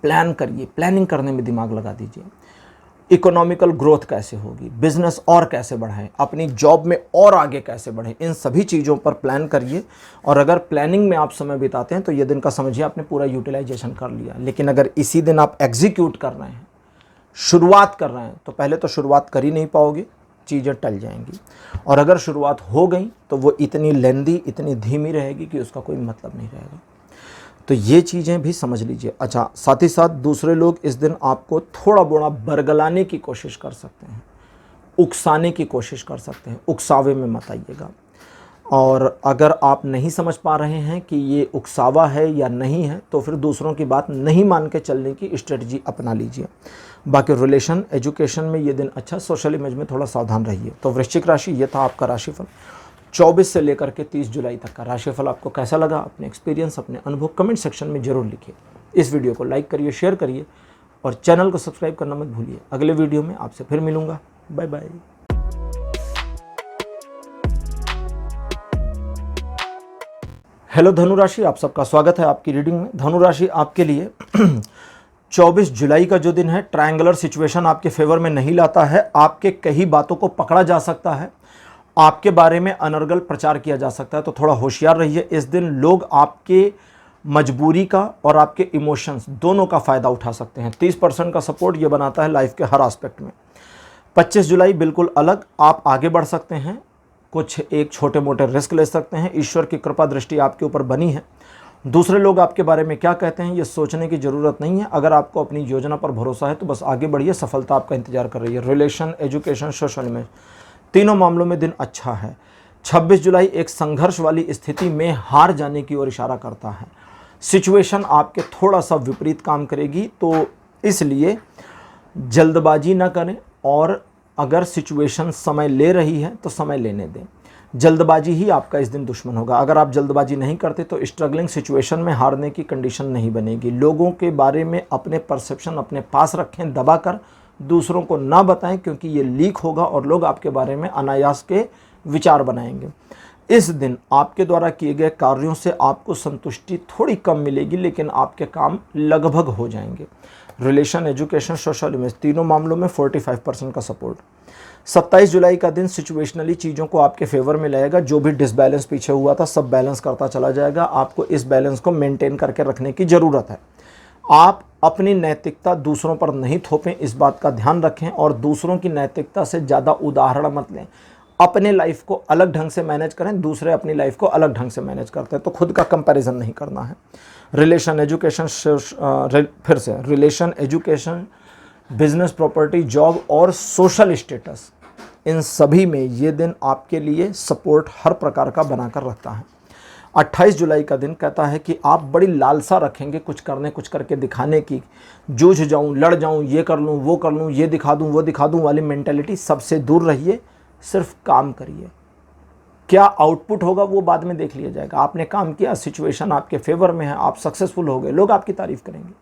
प्लान करिए, प्लानिंग करने में दिमाग लगा दीजिए। इकोनॉमिकल ग्रोथ कैसे होगी, बिजनेस और कैसे बढ़ाएं, अपनी जॉब में और आगे कैसे बढ़ें, इन सभी चीज़ों पर प्लान करिए। और अगर प्लानिंग में आप समय बिताते हैं तो ये दिन का समझिए आपने पूरा यूटिलाइजेशन कर लिया। लेकिन अगर इसी दिन आप एग्जीक्यूट कर रहे हैं, शुरुआत कर रहे हैं, तो पहले तो शुरुआत कर ही नहीं पाओगे, चीज़ें टल जाएंगी। और अगर शुरुआत हो गई तो वो इतनी लेंदी, इतनी धीमी रहेगी कि उसका कोई मतलब नहीं रहेगा। तो ये चीज़ें भी समझ लीजिए। अच्छा, साथ ही साथ दूसरे लोग इस दिन आपको थोड़ा बोड़ा बरगलाने की कोशिश कर सकते हैं, उकसाने की कोशिश कर सकते हैं, उकसावे में मत आइएगा। और अगर आप नहीं समझ पा रहे हैं कि ये उकसावा है या नहीं है तो फिर दूसरों की बात नहीं मान के चलने की स्ट्रेटजी अपना लीजिए। बाकी रिलेशन, एजुकेशन में ये दिन अच्छा, सोशल इमेज में थोड़ा सावधान रहिए। तो वृश्चिक राशि, ये था आपका राशिफल 24 से लेकर के 30 जुलाई तक का राशिफल। आपको कैसा लगा, अपने एक्सपीरियंस, अपने अनुभव कमेंट सेक्शन में ज़रूर लिखिए। इस वीडियो को लाइक करिए, शेयर करिए और चैनल को सब्सक्राइब करना मत भूलिए। अगले वीडियो में आपसे फिर मिलूँगा। Bye bye. हेलो धनुराशि, आप सबका स्वागत है आपकी रीडिंग में। धनुराशि आपके लिए 24 जुलाई का जो दिन है, ट्रायंगुलर सिचुएशन आपके फेवर में नहीं लाता है। आपके कई बातों को पकड़ा जा सकता है, आपके बारे में अनर्गल प्रचार किया जा सकता है, तो थोड़ा होशियार रहिए। इस दिन लोग आपके मजबूरी का और आपके इमोशंस दोनों का फ़ायदा उठा सकते हैं। 30% का सपोर्ट ये बनाता है लाइफ के हर एस्पेक्ट में। 25 जुलाई बिल्कुल अलग, आप आगे बढ़ सकते हैं, कुछ एक छोटे मोटे रिस्क ले सकते हैं। ईश्वर की कृपा दृष्टि आपके ऊपर बनी है। दूसरे लोग आपके बारे में क्या कहते हैं ये सोचने की ज़रूरत नहीं है। अगर आपको अपनी योजना पर भरोसा है तो बस आगे बढ़िए, सफलता आपका इंतजार कर रही है। रिलेशन, एजुकेशन, सोशल इमेज, तीनों मामलों में दिन अच्छा है। 26 जुलाई एक संघर्ष वाली स्थिति में हार जाने की ओर इशारा करता है। सिचुएशन आपके थोड़ा सा विपरीत काम करेगी, तो इसलिए जल्दबाजी ना करें, और अगर सिचुएशन समय ले रही है तो समय लेने दें। जल्दबाजी ही आपका इस दिन दुश्मन होगा। अगर आप जल्दबाजी नहीं करते तो स्ट्रगलिंग सिचुएशन में हारने की कंडीशन नहीं बनेगी। लोगों के बारे में अपने परसेप्शन अपने पास रखें, दबाकर दूसरों को ना बताएं, क्योंकि ये लीक होगा और लोग आपके बारे में अनायास के विचार बनाएंगे। इस दिन आपके द्वारा किए गए कार्यों से आपको संतुष्टि थोड़ी कम मिलेगी, लेकिन आपके काम लगभग हो जाएंगे। रिलेशन, एजुकेशन, सोशल इमेज, तीनों मामलों में 45% का सपोर्ट। 27 जुलाई का दिन सिचुएशनली चीज़ों को आपके फेवर में लाएगा। जो भी डिसबैलेंस पीछे हुआ था सब बैलेंस करता चला जाएगा। आपको इस बैलेंस को मेंटेन करके रखने की ज़रूरत है। आप अपनी नैतिकता दूसरों पर नहीं थोपें, इस बात का ध्यान रखें, और दूसरों की नैतिकता से ज़्यादा उदाहरण मत लें। अपने लाइफ को अलग ढंग से मैनेज करें, दूसरे अपनी लाइफ को अलग ढंग से मैनेज करते हैं, तो खुद का कंपैरिजन नहीं करना है। रिलेशन, एजुकेशन, फिर से relation, education, business, property, job और सोशल स्टेटस, इन सभी में ये दिन आपके लिए सपोर्ट हर प्रकार का बनाकर रखता है। 28 जुलाई का दिन कहता है कि आप बड़ी लालसा रखेंगे कुछ करके दिखाने की, जूझ जाऊं, लड़ जाऊं, ये कर लूं, वो कर लूं, ये दिखा दूं, वो दिखा दूं वाली मेंटेलिटी सबसे दूर रहिए। सिर्फ काम करिए, क्या आउटपुट होगा वो बाद में देख लिया जाएगा। आपने काम किया, सिचुएशन आपके फेवर में है, आप सक्सेसफुल हो गए, लोग आपकी तारीफ करेंगे।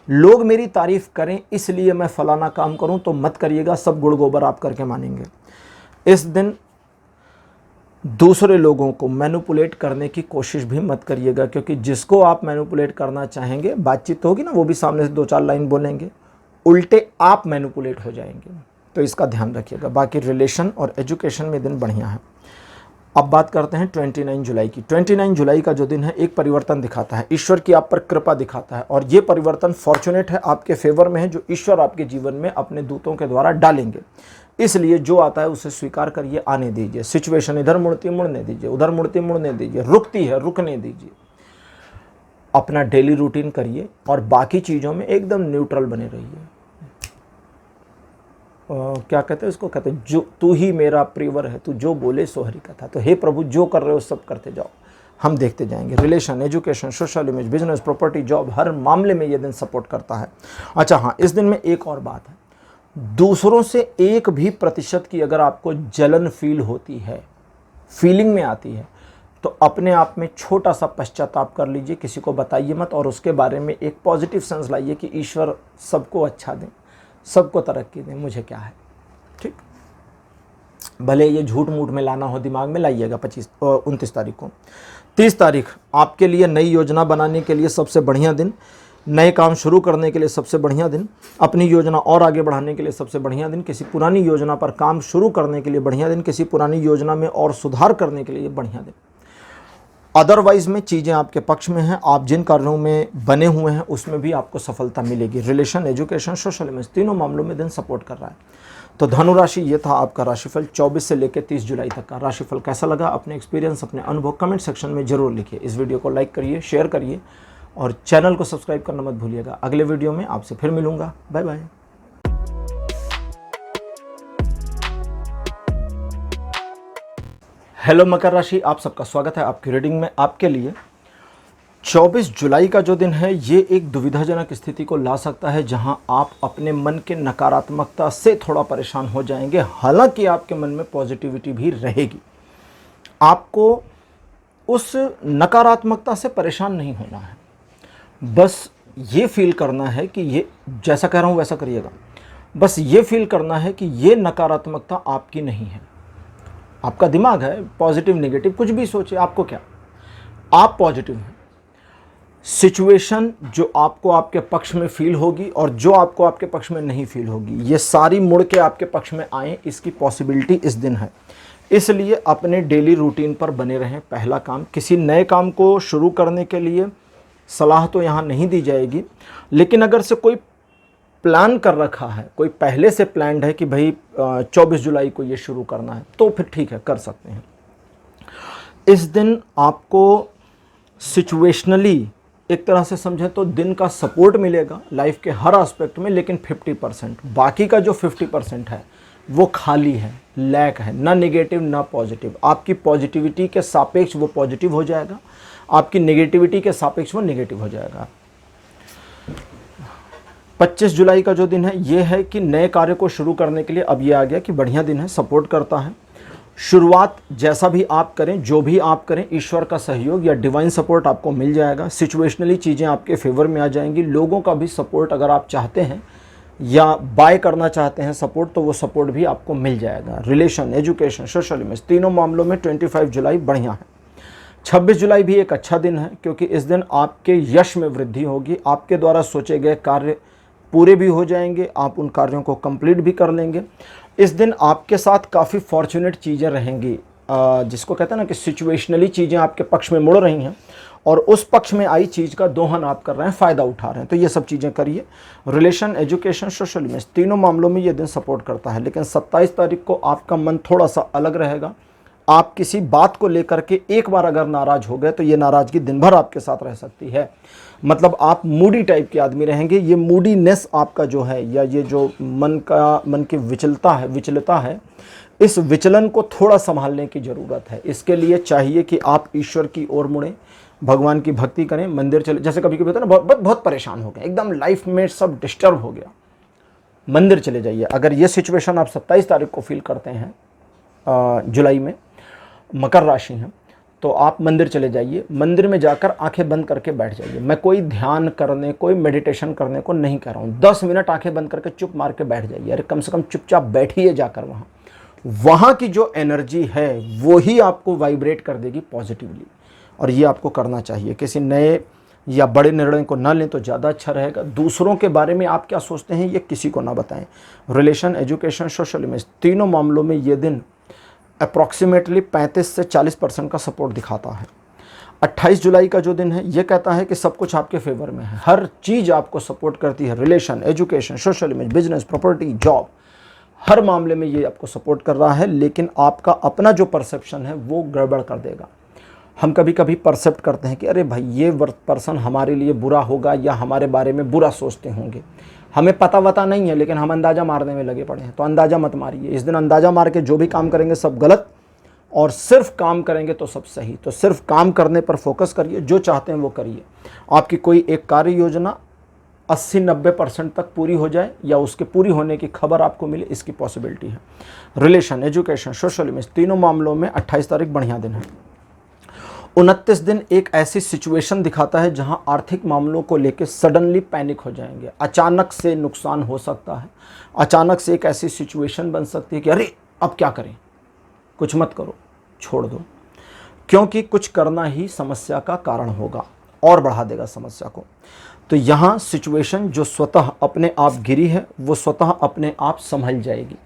लोग मेरी तारीफ करें इसलिए मैं फलाना काम करूं तो मत करिएगा, सब गुड़ गोबर आप करके मानेंगे। इस दिन दूसरे लोगों को मैनिपुलेट करने की कोशिश भी मत करिएगा, क्योंकि जिसको आप मैनिपुलेट करना चाहेंगे, बातचीत होगी ना, वो भी सामने से 2-4 लाइन बोलेंगे, उल्टे आप मैनिपुलेट हो जाएंगे। तो इसका ध्यान रखिएगा। बाकी रिलेशन और एजुकेशन में दिन बढ़िया है। अब बात करते हैं 29 जुलाई की। 29 जुलाई का जो दिन है एक परिवर्तन दिखाता है, ईश्वर की आप पर कृपा दिखाता है, और ये परिवर्तन फॉर्चुनेट है, आपके फेवर में है, जो ईश्वर आपके जीवन में अपने दूतों के द्वारा डालेंगे। इसलिए जो आता है उसे स्वीकार करिए, आने दीजिए। सिचुएशन इधर मुड़ती मुड़ने दीजिए, उधर मुड़ती मुड़ने दीजिए, रुकती है रुकने दीजिए। अपना डेली रूटीन करिए और बाकी चीज़ों में एकदम न्यूट्रल बने रहिए। क्या कहते हैं इसको, कहते हैं जो तू ही मेरा प्रियवर है, तू जो बोले सो हरि कथा। तो हे प्रभु, जो कर रहे हो सब करते जाओ, हम देखते जाएंगे। Relation, education, social image, business, property, job, हर मामले में ये दिन सपोर्ट करता है। अच्छा हाँ, इस दिन में एक और बात है, दूसरों से 1% की अगर आपको जलन फील होती है, फीलिंग में आती है, तो अपने आप में छोटा सा पश्चाताप कर लीजिए, किसी को बताइए मत, और उसके बारे में एक पॉजिटिव सेंस लाइए कि ईश्वर सबको अच्छा दें, सबको तरक्की दें, मुझे क्या है। ठीक, भले ये झूठ मूठ में लाना हो दिमाग में, लाइएगा। 29 तारीख को। 30 तारीख आपके लिए नई योजना बनाने के लिए सबसे बढ़िया दिन, नए काम शुरू करने के लिए सबसे बढ़िया दिन, अपनी योजना और आगे बढ़ाने के लिए सबसे बढ़िया दिन, किसी पुरानी योजना पर काम शुरू करने के लिए बढ़िया दिन, किसी पुरानी योजना में और सुधार करने के लिए बढ़िया दिन। अदरवाइज में चीज़ें आपके पक्ष में हैं, आप जिन कार्यों में बने हुए हैं उसमें भी आपको सफलता मिलेगी। रिलेशन, एजुकेशन, सोशल इमेज, तीनों मामलों में दिन सपोर्ट कर रहा है। तो धनु राशि, ये था आपका राशिफल 24 से लेकर 30 जुलाई तक का। राशिफल कैसा लगा, अपने एक्सपीरियंस, अपने अनुभव कमेंट सेक्शन में जरूर लिखिए। इस वीडियो को लाइक करिए, शेयर करिए और चैनल को सब्सक्राइब करना मत भूलिएगा। अगले वीडियो में आपसे फिर मिलूंगा। Bye bye. हेलो मकर राशि, आप सबका स्वागत है आपकी रीडिंग में। आपके लिए 24 जुलाई का जो दिन है ये एक दुविधाजनक स्थिति को ला सकता है, जहां आप अपने मन के नकारात्मकता से थोड़ा परेशान हो जाएंगे। हालांकि आपके मन में पॉजिटिविटी भी रहेगी। आपको उस नकारात्मकता से परेशान नहीं होना है, बस ये फील करना है कि ये जैसा कह रहा हूँ वैसा करिएगा। बस ये फील करना है कि ये नकारात्मकता आपकी नहीं है। आपका दिमाग है, पॉजिटिव नेगेटिव कुछ भी सोचे, आपको क्या, आप पॉजिटिव हैं। सिचुएशन जो आपको आपके पक्ष में फील होगी और जो आपको आपके पक्ष में नहीं फील होगी, ये सारी मुड़ के आपके पक्ष में आए, इसकी पॉसिबिलिटी इस दिन है। इसलिए अपने डेली रूटीन पर बने रहें। पहला काम, किसी नए काम को शुरू करने के लिए सलाह तो यहाँ नहीं दी जाएगी, लेकिन अगर से कोई प्लान कर रखा है, कोई पहले से प्लान्ड है कि भाई 24 जुलाई को ये शुरू करना है, तो फिर ठीक है, कर सकते हैं। इस दिन आपको सिचुएशनली एक तरह से समझें तो दिन का सपोर्ट मिलेगा लाइफ के हर एस्पेक्ट में, लेकिन 50%, बाकी का जो 50% है वो खाली है, लैक है, ना नेगेटिव ना पॉजिटिव। आपकी पॉजिटिविटी के सापेक्ष वो पॉजिटिव हो जाएगा, आपकी नेगेटिविटी के सापेक्ष वो नेगेटिव हो जाएगा। 25 जुलाई का जो दिन है ये है कि नए कार्य को शुरू करने के लिए अब ये आ गया कि बढ़िया दिन है, सपोर्ट करता है। शुरुआत जैसा भी आप करें, जो भी आप करें, ईश्वर का सहयोग या डिवाइन सपोर्ट आपको मिल जाएगा। सिचुएशनली चीज़ें आपके फेवर में आ जाएंगी। लोगों का भी सपोर्ट अगर आप चाहते हैं या बाय करना चाहते हैं सपोर्ट, तो वो सपोर्ट भी आपको मिल जाएगा। रिलेशन, एजुकेशन, सोशल इमेज, तीनों मामलों में 25 जुलाई बढ़िया है। 26 जुलाई भी एक अच्छा दिन है, क्योंकि इस दिन आपके यश में वृद्धि होगी। आपके द्वारा सोचे गए कार्य पूरे भी हो जाएंगे, आप उन कार्यों को कंप्लीट भी कर लेंगे। इस दिन आपके साथ काफ़ी फॉर्चुनेट चीज़ें रहेंगी, जिसको कहते हैं ना कि सिचुएशनली चीज़ें आपके पक्ष में मुड़ रही हैं और उस पक्ष में आई चीज़ का दोहन आप कर रहे हैं, फ़ायदा उठा रहे हैं। तो ये सब चीज़ें करिए। रिलेशन, एजुकेशन, सोशल इमेज, तीनों मामलों में ये दिन सपोर्ट करता है। लेकिन 27 तारीख को आपका मन थोड़ा सा अलग रहेगा। आप किसी बात को लेकर के एक बार अगर नाराज हो गए तो ये नाराजगी दिन भर आपके साथ रह सकती है। मतलब आप मूडी टाइप के आदमी रहेंगे। ये मूडीनेस आपका जो है, या ये जो मन की विचलता है, इस विचलन को थोड़ा संभालने की ज़रूरत है। इसके लिए चाहिए कि आप ईश्वर की ओर मुड़ें, भगवान की भक्ति करें, मंदिर चले। जैसे कभी कभी होता है ना, बहुत परेशान हो गए, एकदम लाइफ में सब डिस्टर्ब हो गया, मंदिर चले जाइए। अगर ये सिचुएशन आप 27 तारीख को फील करते हैं जुलाई में, मकर राशि है, तो आप मंदिर चले जाइए। मंदिर में जाकर आंखें बंद करके बैठ जाइए। मैं कोई ध्यान करने, कोई मेडिटेशन करने को नहीं कह रहा हूँ। 10 मिनट आंखें बंद करके चुप मार के बैठ जाइए। अरे कम से कम चुपचाप बैठिए जाकर। वहाँ की जो एनर्जी है वो ही आपको वाइब्रेट कर देगी पॉजिटिवली, और ये आपको करना चाहिए। किसी नए या बड़े निर्णय को ना लें तो ज़्यादा अच्छा रहेगा। दूसरों के बारे में आप क्या सोचते हैं ये किसी को ना बताएं। रिलेशन, एजुकेशन, सोशल इमेज, तीनों मामलों में ये दिन अप्रॉक्सीमेटली 35 से 40% का सपोर्ट दिखाता है। 28 जुलाई का जो दिन है ये कहता है कि सब कुछ आपके फेवर में है, हर चीज़ आपको सपोर्ट करती है। Relation, education, social image, business, property, job, हर मामले में ये आपको सपोर्ट कर रहा है। लेकिन आपका अपना जो परसेप्शन है वो गड़बड़ कर देगा। हम कभी कभी परसेप्ट करते हैं कि अरे भाई ये पर्सन हमारे लिए बुरा होगा या हमारे बारे में बुरा सोचते होंगे। हमें पता नहीं है, लेकिन हम अंदाज़ा मारने में लगे पड़े हैं। तो अंदाज़ा मत मारिए। इस दिन अंदाज़ा मार के जो भी काम करेंगे सब गलत, और सिर्फ काम करेंगे तो सब सही। तो सिर्फ काम करने पर फोकस करिए, जो चाहते हैं वो करिए। आपकी कोई एक कार्य योजना 80-90% तक पूरी हो जाए या उसके पूरी होने की खबर आपको मिले, इसकी पॉसिबिलिटी है। रिलेशन, एजुकेशन, सोशल इमेज, तीनों मामलों में 28 तारीख बढ़िया दिन है। 29 दिन एक ऐसी सिचुएशन दिखाता है जहां आर्थिक मामलों को लेकर सडनली पैनिक हो जाएंगे। अचानक से नुकसान हो सकता है। अचानक से एक ऐसी सिचुएशन बन सकती है कि अरे अब क्या करें। कुछ मत करो, छोड़ दो, क्योंकि कुछ करना ही समस्या का कारण होगा और बढ़ा देगा समस्या को। तो यहाँ सिचुएशन जो स्वतः अपने आप गिरी है वो स्वतः अपने आप संभल जाएगी,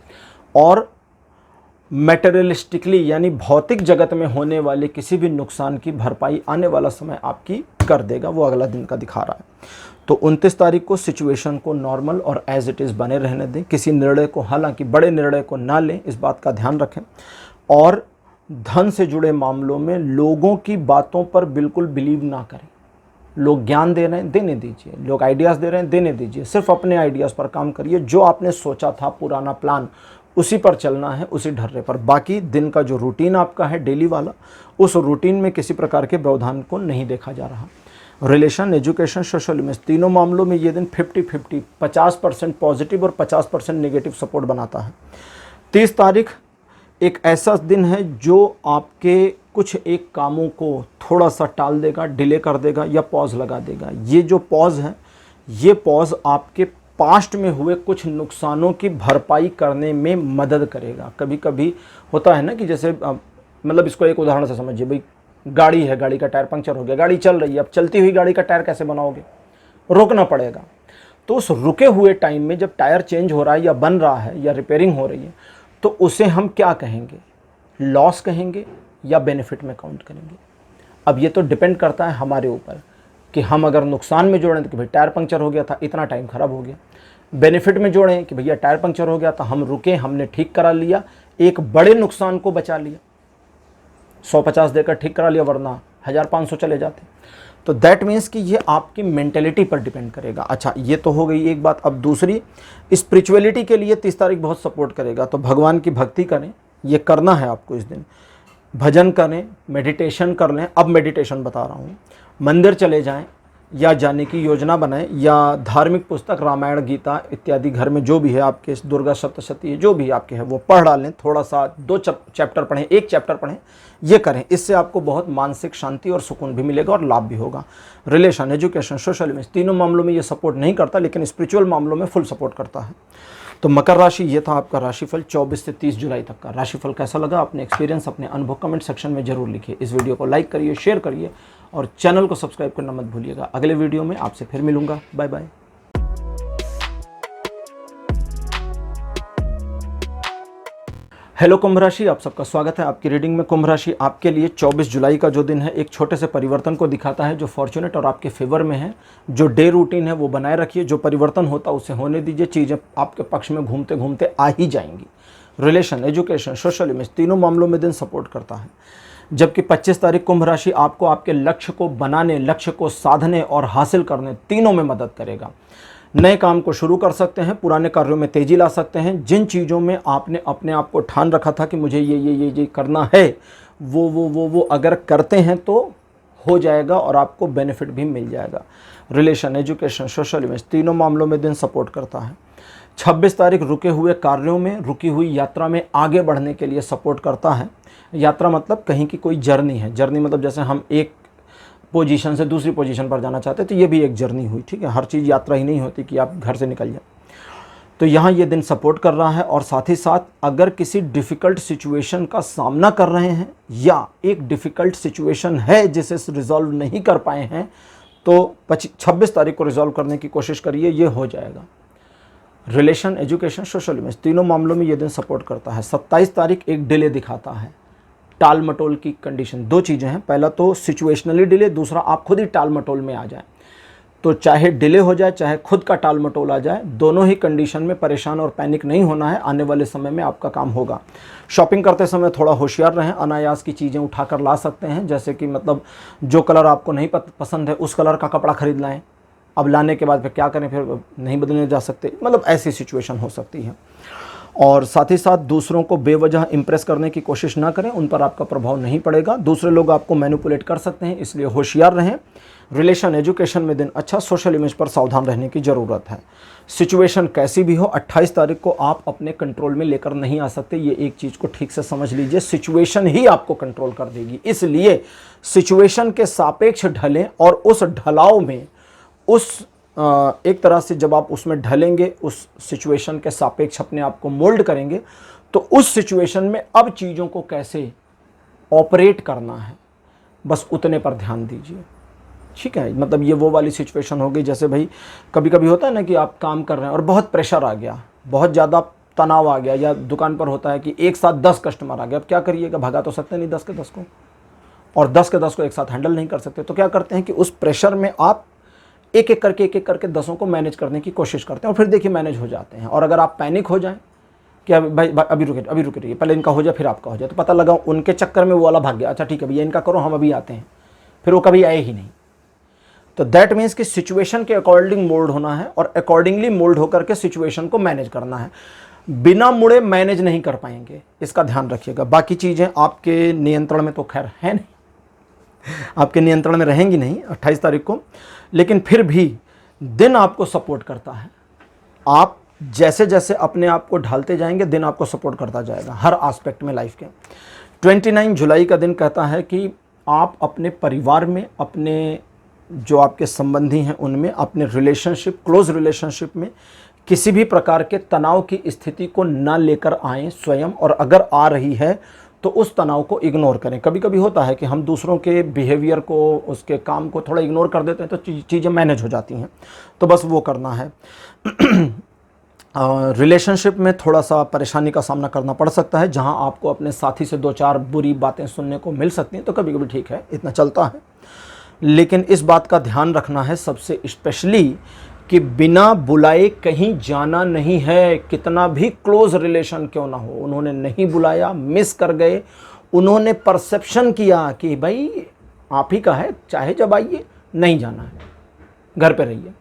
और मैटेरियलिस्टिकली यानी भौतिक जगत में होने वाले किसी भी नुकसान की भरपाई आने वाला समय आपकी कर देगा। वो अगला दिन का दिखा रहा है। तो 29 तारीख को सिचुएशन को नॉर्मल और एज इट इज़ बने रहने दें। किसी निर्णय को, हालांकि बड़े निर्णय को ना लें, इस बात का ध्यान रखें। और धन से जुड़े मामलों में लोगों की बातों पर बिल्कुल बिलीव ना करें। लोग ज्ञान दे रहे हैं, देने दीजिए। लोग आइडियाज़ दे रहे हैं, देने दीजिए। सिर्फ अपने आइडियाज़ पर काम करिए। जो आपने सोचा था, पुराना प्लान, उसी पर चलना है, उसी ढर्रे पर। बाकी दिन का जो रूटीन आपका है डेली वाला, उस रूटीन में किसी प्रकार के व्यवधान को नहीं देखा जा रहा। रिलेशन, एजुकेशन, सोशल इमेज, तीनों मामलों में ये दिन 50-50, 50% पॉजिटिव और 50% नेगेटिव सपोर्ट बनाता है। 30 तारीख एक ऐसा दिन है जो आपके कुछ एक कामों को थोड़ा सा टाल देगा, डिले कर देगा या पॉज लगा देगा। ये जो पॉज है, ये पॉज आपके पास्ट में हुए कुछ नुकसानों की भरपाई करने में मदद करेगा। कभी कभी होता है ना कि जैसे मतलब इसको एक उदाहरण से समझिए। भाई गाड़ी है, गाड़ी का टायर पंक्चर हो गया, गाड़ी चल रही है। अब चलती हुई गाड़ी का टायर कैसे बनाओगे? रोकना पड़ेगा। तो उस रुके हुए टाइम में जब टायर चेंज हो रहा है या बन रहा है या रिपेयरिंग हो रही है, तो उसे हम क्या कहेंगे? लॉस कहेंगे या बेनिफिट में काउंट करेंगे? अब ये तो डिपेंड करता है हमारे ऊपर कि हम अगर नुकसान में जोड़ें तो कि भाई टायर पंक्चर हो गया था, इतना टाइम ख़राब हो गया। बेनिफिट में जोड़ें कि भैया टायर पंक्चर हो गया था, हम रुके, हमने ठीक करा लिया, एक बड़े नुकसान को बचा लिया। 150 देकर ठीक करा लिया, वरना 1500 चले जाते। तो दैट मीन्स कि ये आपकी मेंटेलिटी पर डिपेंड करेगा। अच्छा, ये तो हो गई एक बात। अब दूसरी, स्पिरिचुअलिटी के लिए 30 तारीख बहुत सपोर्ट करेगा। तो भगवान की भक्ति करें, ये करना है आपको इस दिन। भजन करें, मेडिटेशन कर लें। अब मेडिटेशन बता रहा हूँ। मंदिर चले जाएं या जाने की योजना बनाएं, या धार्मिक पुस्तक रामायण, गीता इत्यादि घर में जो भी है आपके, दुर्गा सप्तशती जो भी आपके है वो पढ़ डालें। थोड़ा सा 2 चैप्टर पढ़ें, 1 चैप्टर पढ़ें, ये करें। इससे आपको बहुत मानसिक शांति और सुकून भी मिलेगा और लाभ भी होगा। रिलेशन, एजुकेशन, सोशल इमेज, तीनों मामलों में ये सपोर्ट नहीं करता, लेकिन स्पिरिचुअल मामलों में फुल सपोर्ट करता है। तो मकर राशि, ये था आपका राशिफल 24 से 30 जुलाई तक का। राशिफल कैसा लगा, अपने एक्सपीरियंस, अपने अनुभव कमेंट सेक्शन में जरूर लिखिए। इस वीडियो को लाइक करिए, शेयर करिए और चैनल को सब्सक्राइब करना मत भूलिएगा। अगले वीडियो में आपसे फिर मिलूंगा। Bye bye. हेलो कुंभ राशि, आप सबका स्वागत है आपकी रीडिंग में। कुंभ राशि आपके लिए 24 जुलाई का जो दिन है एक छोटे से परिवर्तन को दिखाता है जो फॉर्चुनेट और आपके फेवर में है। जो डे रूटीन है वो बनाए रखिए, जो परिवर्तन होता है उसे होने दीजिए। चीज़ें आपके पक्ष में घूमते घूमते आ ही जाएंगी। रिलेशन, एजुकेशन, सोशल इमेज, तीनों मामलों में दिन सपोर्ट करता है। जबकि 25 तारीख कुंभ राशि आपको आपके लक्ष्य को बनाने, लक्ष्य को साधने और हासिल करने तीनों में मदद करेगा। नए काम को शुरू कर सकते हैं, पुराने कार्यों में तेजी ला सकते हैं। जिन चीज़ों में आपने अपने आप को ठान रखा था कि मुझे ये करना है, वो अगर करते हैं तो हो जाएगा और आपको बेनिफिट भी मिल जाएगा। रिलेशन, एजुकेशन, सोशल इमेज, तीनों मामलों में दिन सपोर्ट करता है। 26 तारीख रुके हुए कार्यों में, रुकी हुई यात्रा में आगे बढ़ने के लिए सपोर्ट करता है। यात्रा मतलब कहीं की कोई जर्नी है। जर्नी मतलब जैसे हम एक पोजीशन से दूसरी पोजीशन पर जाना चाहते हैं तो ये भी एक जर्नी हुई, ठीक है। हर चीज़ यात्रा ही नहीं होती कि आप घर से निकल जाए। तो यहाँ ये दिन सपोर्ट कर रहा है। और साथ ही साथ अगर किसी डिफ़िकल्ट सिचुएशन का सामना कर रहे हैं या एक डिफ़िकल्ट सिचुएशन है जिसे रिजॉल्व नहीं कर पाए हैं तो 26 तारीख को रिजॉल्व करने की कोशिश करिए, ये हो जाएगा। रिलेशन, एजुकेशन, सोशल इमेज, तीनों मामलों में ये दिन सपोर्ट करता है। 27 तारीख एक डिले दिखाता है, टाल मटोल की कंडीशन। दो चीज़ें हैं, पहला तो सिचुएशनली डिले, दूसरा आप खुद ही टाल मटोल में आ जाए। तो चाहे डिले हो जाए, चाहे खुद का टाल मटोल आ जाए, दोनों ही कंडीशन में परेशान और पैनिक नहीं होना है। आने वाले समय में आपका काम होगा। शॉपिंग करते समय थोड़ा होशियार रहें, अनायास की चीज़ें उठाकर ला सकते हैं। जैसे कि मतलब जो कलर आपको नहीं पसंद है उस कलर का कपड़ा खरीद लाएं। अब लाने के बाद फिर क्या करें, फिर नहीं बदलने जा सकते, मतलब ऐसी सिचुएशन हो सकती है। और साथ ही साथ दूसरों को बेवजह इंप्रेस करने की कोशिश ना करें, उन पर आपका प्रभाव नहीं पड़ेगा। दूसरे लोग आपको मैनिपुलेट कर सकते हैं, इसलिए होशियार रहें। रिलेशन, एजुकेशन में दिन अच्छा, सोशल इमेज पर सावधान रहने की ज़रूरत है। सिचुएशन कैसी भी हो, 28 तारीख को आप अपने कंट्रोल में लेकर नहीं आ सकते। ये एक चीज़ को ठीक से समझ लीजिए, सिचुएशन ही आपको कंट्रोल कर देगी। इसलिए सिचुएशन के सापेक्ष ढलें और उस ढलाव में एक तरह से जब आप उसमें ढलेंगे, उस सिचुएशन के सापेक्ष अपने आप को मोल्ड करेंगे, तो उस सिचुएशन में अब चीज़ों को कैसे ऑपरेट करना है, बस उतने पर ध्यान दीजिए, ठीक है। मतलब ये वो वाली सिचुएशन हो गई, जैसे भाई कभी कभी होता है ना कि आप काम कर रहे हैं और बहुत प्रेशर आ गया, बहुत ज़्यादा तनाव आ गया, या दुकान पर होता है कि एक साथ 10 कस्टमर आ गए। अब क्या करिएगा, भगा तो सकते नहीं 10 के 10 को, और 10 के 10 को एक साथ हैंडल नहीं कर सकते। तो क्या करते हैं कि उस प्रेशर में आप एक एक करके 10 को मैनेज करने की कोशिश करते हैं और फिर देखिए मैनेज हो जाते हैं। और अगर आप पैनिक हो जाएं कि अभी रुके रहिए, पहले इनका हो जाए फिर आपका हो जाए, तो पता लगा उनके चक्कर में वो वाला भाग गया, अच्छा ठीक है भैया इनका करो, हम अभी आते हैं, फिर वो कभी आए ही नहीं। तो दैट मीन्स कि सिचुएशन के अकॉर्डिंग मोल्ड होना है और अकॉर्डिंगली मोल्ड होकर के सिचुएशन को मैनेज करना है। बिना मुड़े मैनेज नहीं कर पाएंगे, इसका ध्यान रखिएगा। बाकी चीज़ें आपके नियंत्रण में तो खैर है नहीं, आपके नियंत्रण में रहेंगी नहीं 28 तारीख को, लेकिन फिर भी दिन आपको सपोर्ट करता है। आप जैसे जैसे अपने आप को ढालते जाएंगे, दिन आपको सपोर्ट करता जाएगा हर एस्पेक्ट में लाइफ के। 29 जुलाई का दिन कहता है कि आप अपने परिवार में, अपने जो आपके संबंधी हैं उनमें, अपने रिलेशनशिप, क्लोज रिलेशनशिप में किसी भी प्रकार के तनाव की स्थिति को ना लेकर आएँ स्वयं, और अगर आ रही है तो उस तनाव को इग्नोर करें। कभी कभी होता है कि हम दूसरों के बिहेवियर को, उसके काम को थोड़ा इग्नोर कर देते हैं तो चीज़ें मैनेज हो जाती हैं, तो बस वो करना है। रिलेशनशिप में थोड़ा सा परेशानी का सामना करना पड़ सकता है, जहां आपको अपने साथी से 2-4 बुरी बातें सुनने को मिल सकती हैं, तो कभी कभी ठीक है, इतना चलता है। लेकिन इस बात का ध्यान रखना है सबसे स्पेशली कि बिना बुलाए कहीं जाना नहीं है। कितना भी क्लोज रिलेशन क्यों ना हो, उन्होंने नहीं बुलाया, मिस कर गए, उन्होंने परसेप्शन किया कि भाई आप ही का है, चाहे जब आइए, नहीं जाना है, घर पे रहिए,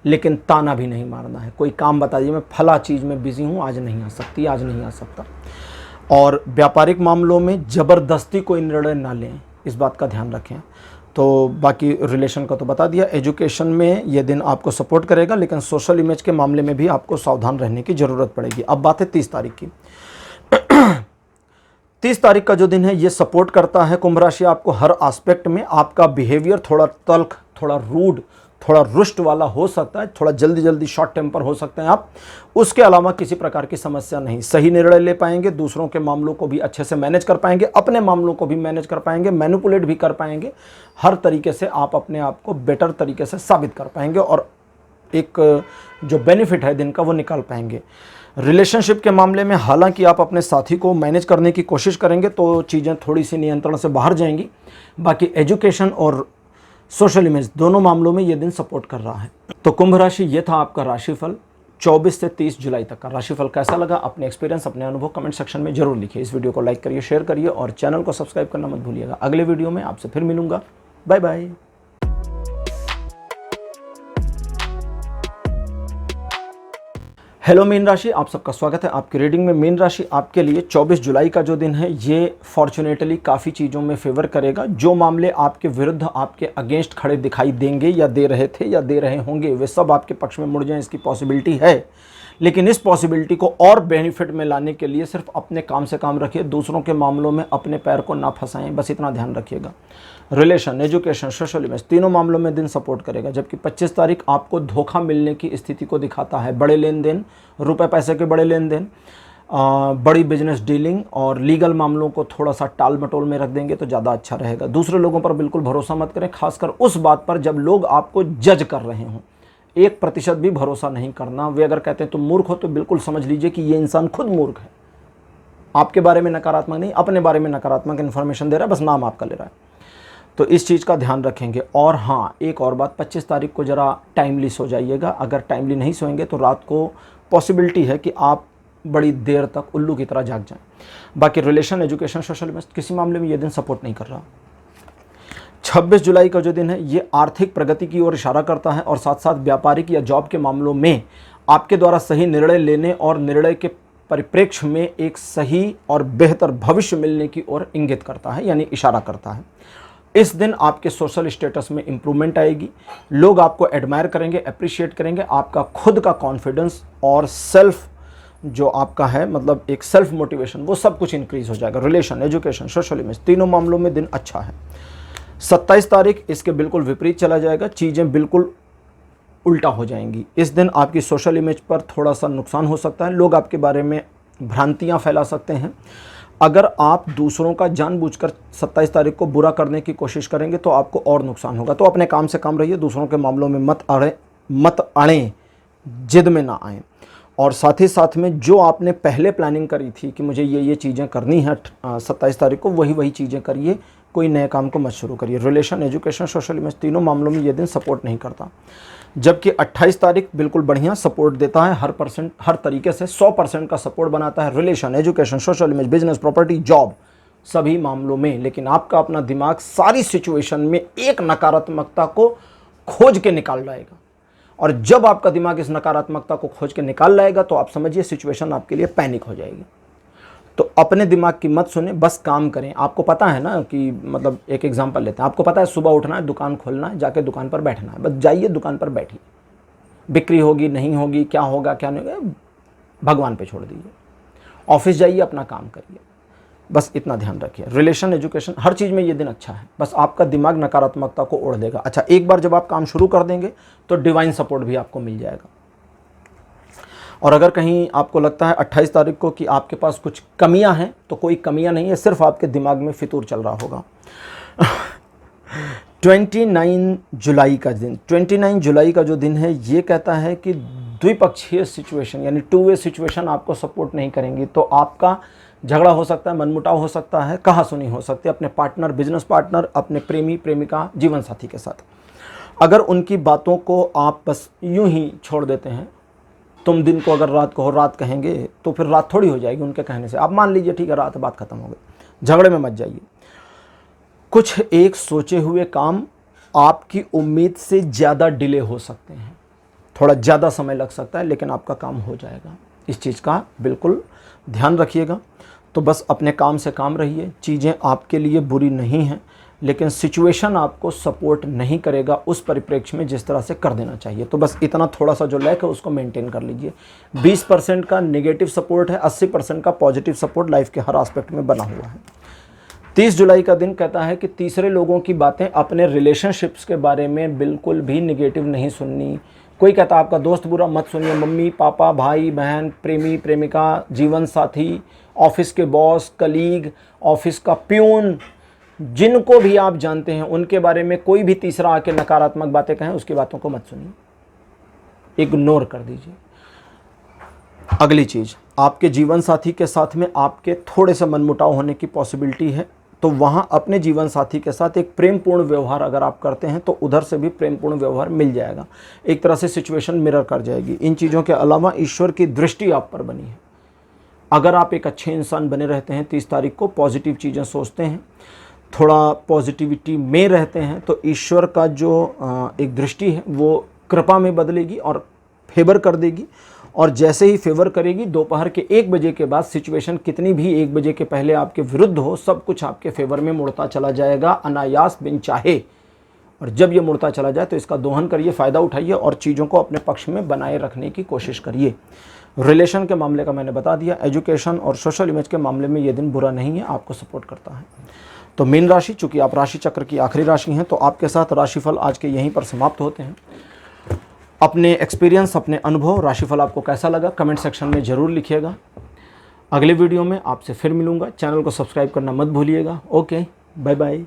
लेकिन ताना भी नहीं मारना है। कोई काम बता दीजिए, मैं फला चीज़ में बिजी हूँ, आज नहीं आ सकती, आज नहीं आ सकता। और व्यापारिक मामलों में ज़बरदस्ती कोई निर्णय ना लें, इस बात का ध्यान रखें। तो बाकी रिलेशन का तो बता दिया। एजुकेशन में ये दिन आपको सपोर्ट करेगा, लेकिन सोशल इमेज के मामले में भी आपको सावधान रहने की ज़रूरत पड़ेगी। अब बात है 30 तारीख की। 30 तारीख का जो दिन है ये सपोर्ट करता है कुंभ राशि आपको हर एस्पेक्ट में। आपका बिहेवियर थोड़ा तल्ख, थोड़ा रूड, थोड़ा रुष्ट वाला हो सकता है, थोड़ा जल्दी शॉर्ट टेम्पर हो सकते हैं आप। उसके अलावा किसी प्रकार की समस्या नहीं, सही निर्णय ले पाएंगे, दूसरों के मामलों को भी अच्छे से मैनेज कर पाएंगे, अपने मामलों को भी मैनेज कर पाएंगे, मैनिपुलेट भी कर पाएंगे। हर तरीके से आप अपने आप को बेटर तरीके से साबित कर पाएंगे और एक जो बेनिफिट है दिन का वो निकाल पाएंगे। रिलेशनशिप के मामले में हालांकि आप अपने साथी को मैनेज करने की कोशिश करेंगे तो चीज़ें थोड़ी सी नियंत्रण से बाहर जाएंगी। बाकी एजुकेशन और सोशल इमेज दोनों मामलों में ये दिन सपोर्ट कर रहा है। तो कुंभ राशि ये था आपका राशिफल 24 से 30 जुलाई तक का राशिफल कैसा लगा, अपने एक्सपीरियंस, अपने अनुभव कमेंट सेक्शन में जरूर लिखिए। इस वीडियो को लाइक करिए, शेयर करिए और चैनल को सब्सक्राइब करना मत भूलिएगा। अगले वीडियो में आपसे फिर मिलूंगा। Bye bye. हेलो मीन राशि, आप सबका स्वागत है आपकी रीडिंग में। मीन राशि आपके लिए 24 जुलाई का जो दिन है ये फॉर्चुनेटली काफ़ी चीज़ों में फेवर करेगा। जो मामले आपके विरुद्ध, आपके अगेंस्ट खड़े दिखाई देंगे या दे रहे थे या दे रहे होंगे, वे सब आपके पक्ष में मुड़ जाएं, इसकी पॉसिबिलिटी है। लेकिन इस पॉसिबिलिटी को और बेनिफिट में लाने के लिए सिर्फ अपने काम से काम रखिए, दूसरों के मामलों में अपने पैर को ना फंसाएं, बस इतना ध्यान रखिएगा। रिलेशन, एजुकेशन, सोशल इमेज, तीनों मामलों में दिन सपोर्ट करेगा। जबकि 25 तारीख आपको धोखा मिलने की स्थिति को दिखाता है। बड़े लेन देन, रुपए पैसे के बड़े लेन देन, बड़ी बिजनेस डीलिंग और लीगल मामलों को थोड़ा सा टाल मटोल में रख देंगे तो ज़्यादा अच्छा रहेगा। दूसरे लोगों पर बिल्कुल भरोसा मत करें, खासकर उस बात पर जब लोग आपको जज कर रहे हों। 1% भी भरोसा नहीं करना। वे अगर कहते हैं तुम मूर्ख हो तो बिल्कुल समझ लीजिए कि ये इंसान खुद मूर्ख है। आपके बारे में नकारात्मक नहीं, अपने बारे में नकारात्मक इन्फॉर्मेशन दे रहा है, बस नाम आपका ले रहा है। तो इस चीज़ का ध्यान रखेंगे। और हाँ, एक और बात, 25 तारीख को ज़रा टाइमली सो जाइएगा। अगर टाइमली नहीं सोएंगे तो रात को पॉसिबिलिटी है कि आप बड़ी देर तक उल्लू की तरह जाग जाएं। बाकी रिलेशन, एजुकेशन, सोशल इमेज, किसी मामले में ये दिन सपोर्ट नहीं कर रहा। 26 जुलाई का जो दिन है ये आर्थिक प्रगति की ओर इशारा करता है और साथ साथ व्यापारिक या जॉब के मामलों में आपके द्वारा सही निर्णय लेने और निर्णय के परिप्रेक्ष्य में एक सही और बेहतर भविष्य मिलने की ओर इंगित करता है, यानी इशारा करता है। इस दिन आपके सोशल स्टेटस में इंप्रूवमेंट आएगी। लोग आपको एडमायर करेंगे, अप्रिशिएट करेंगे। आपका खुद का कॉन्फिडेंस और सेल्फ जो आपका है, मतलब एक सेल्फ मोटिवेशन, वो सब कुछ इंक्रीज हो जाएगा। रिलेशन, एजुकेशन, सोशल इमेज, तीनों मामलों में दिन अच्छा है। 27 तारीख इसके बिल्कुल विपरीत चला जाएगा। चीज़ें बिल्कुल उल्टा हो जाएंगी। इस दिन आपकी सोशल इमेज पर थोड़ा सा नुकसान हो सकता है। लोग आपके बारे में भ्रांतियां फैला सकते हैं। अगर आप दूसरों का जानबूझकर 27 तारीख को बुरा करने की कोशिश करेंगे तो आपको और नुकसान होगा। तो अपने काम से काम रहिए, दूसरों के मामलों में मत अड़ें, जिद में ना आएँ। और साथ ही साथ में जो आपने पहले प्लानिंग करी थी कि मुझे ये चीज़ें करनी है 27 तारीख को, वही चीज़ें करिए, कोई नए काम को मत शुरू करिए। रिलेशन, एजुकेशन, सोशल इमेज, तीनों मामलों में ये दिन सपोर्ट नहीं करता। जबकि 28 तारीख बिल्कुल बढ़िया सपोर्ट देता है, हर तरीके से 100% का सपोर्ट बनाता है। Relation, education, social image, business, property, job, सभी मामलों में। लेकिन आपका अपना दिमाग सारी सिचुएशन में एक नकारात्मकता को खोज के निकाल लाएगा। और जब आपका दिमाग इस नकारात्मकता को खोज के निकाल लाएगा तो आप समझिए सिचुएशन आपके लिए पैनिक हो जाएगी। तो अपने दिमाग की मत सुने, बस काम करें। आपको पता है ना कि, मतलब एक एग्जांपल लेते हैं, आपको पता है सुबह उठना है, दुकान खोलना है, जाके दुकान पर बैठना है, बस जाइए दुकान पर बैठिए। बिक्री होगी नहीं होगी, क्या होगा क्या नहीं होगा, भगवान पे छोड़ दीजिए। ऑफिस जाइए, अपना काम करिए, बस इतना ध्यान रखिए। रिलेशन, एजुकेशन, हर चीज़ में ये दिन अच्छा है। बस आपका दिमाग नकारात्मकता को ओढ़ देगा। अच्छा, एक बार जब आप काम शुरू कर देंगे तो डिवाइन सपोर्ट भी आपको मिल जाएगा। और अगर कहीं आपको लगता है 28 तारीख को कि आपके पास कुछ कमियां हैं, तो कोई कमियां नहीं है, सिर्फ आपके दिमाग में फितूर चल रहा होगा। 29 जुलाई का दिन, 29 जुलाई का जो दिन है ये कहता है कि द्विपक्षीय सिचुएशन यानी 2 वे सिचुएशन आपको सपोर्ट नहीं करेंगी। तो आपका झगड़ा हो सकता है, मनमुटाव हो सकता है, कहासुनी हो सकती है अपने पार्टनर, बिजनेस पार्टनर, अपने प्रेमी प्रेमिका, जीवन साथी के साथ। अगर उनकी बातों को आप बस यूं ही छोड़ देते हैं, तुम दिन को अगर रात कहो, रात कहेंगे तो फिर रात थोड़ी हो जाएगी उनके कहने से। आप मान लीजिए ठीक है, रात, बात खत्म हो गई, झगड़े में मत जाइए। कुछ एक सोचे हुए काम आपकी उम्मीद से ज़्यादा डिले हो सकते हैं, थोड़ा ज़्यादा समय लग सकता है, लेकिन आपका काम हो जाएगा। इस चीज़ का बिल्कुल ध्यान रखिएगा। तो बस अपने काम से काम रहिए। चीज़ें आपके लिए बुरी नहीं हैं, लेकिन सिचुएशन आपको सपोर्ट नहीं करेगा उस परिप्रेक्ष्य में जिस तरह से कर देना चाहिए। तो बस इतना थोड़ा सा जो लैक है उसको मेंटेन कर लीजिए। 20% का नेगेटिव सपोर्ट है, 80% का पॉजिटिव सपोर्ट लाइफ के हर एस्पेक्ट में बना हुआ है। 30 जुलाई का दिन कहता है कि तीसरे लोगों की बातें अपने रिलेशनशिप्स के बारे में बिल्कुल भी नेगेटिव नहीं सुननी। कोई कहता है आपका दोस्त बुरा, मत सुनिए। मम्मी पापा, भाई बहन, प्रेमी प्रेमिका, जीवन साथी, ऑफिस के बॉस, कलीग, ऑफिस का प्यून, जिनको भी आप जानते हैं उनके बारे में कोई भी तीसरा आके नकारात्मक बातें कहें, उसकी बातों को मत सुनिए, इग्नोर कर दीजिए। अगली चीज़, आपके जीवन साथी के साथ में आपके थोड़े से मनमुटाव होने की पॉसिबिलिटी है। तो वहाँ अपने जीवन साथी के साथ एक प्रेमपूर्ण व्यवहार अगर आप करते हैं तो उधर से भी प्रेमपूर्ण व्यवहार मिल जाएगा। एक तरह से सिचुएशन मिरर कर जाएगी। इन चीज़ों के अलावा ईश्वर की दृष्टि आप पर बनी है। अगर आप एक अच्छे इंसान बने रहते हैं, 30 तारीख को पॉजिटिव चीज़ें सोचते हैं, थोड़ा पॉजिटिविटी में रहते हैं, तो ईश्वर का जो एक दृष्टि है वो कृपा में बदलेगी और फेवर कर देगी। और जैसे ही फेवर करेगी, दोपहर के 1 बजे के बाद सिचुएशन कितनी भी 1 बजे के पहले आपके विरुद्ध हो, सब कुछ आपके फेवर में मुड़ता चला जाएगा अनायास बिन चाहे। और जब ये मुड़ता चला जाए तो इसका दोहन करिए, फ़ायदा उठाइए और चीज़ों को अपने पक्ष में बनाए रखने की कोशिश करिए। रिलेशन के मामले का मैंने बता दिया। एजुकेशन और सोशल इमेज के मामले में ये दिन बुरा नहीं है, आपको सपोर्ट करता है। तो मीन राशि, चूँकि आप राशि चक्र की आखिरी राशि हैं, तो आपके साथ राशिफल आज के यहीं पर समाप्त होते हैं। अपने एक्सपीरियंस, अपने अनुभव, राशिफल आपको कैसा लगा कमेंट सेक्शन में ज़रूर लिखिएगा। अगले वीडियो में आपसे फिर मिलूँगा। चैनल को सब्सक्राइब करना मत भूलिएगा। Okay, bye bye.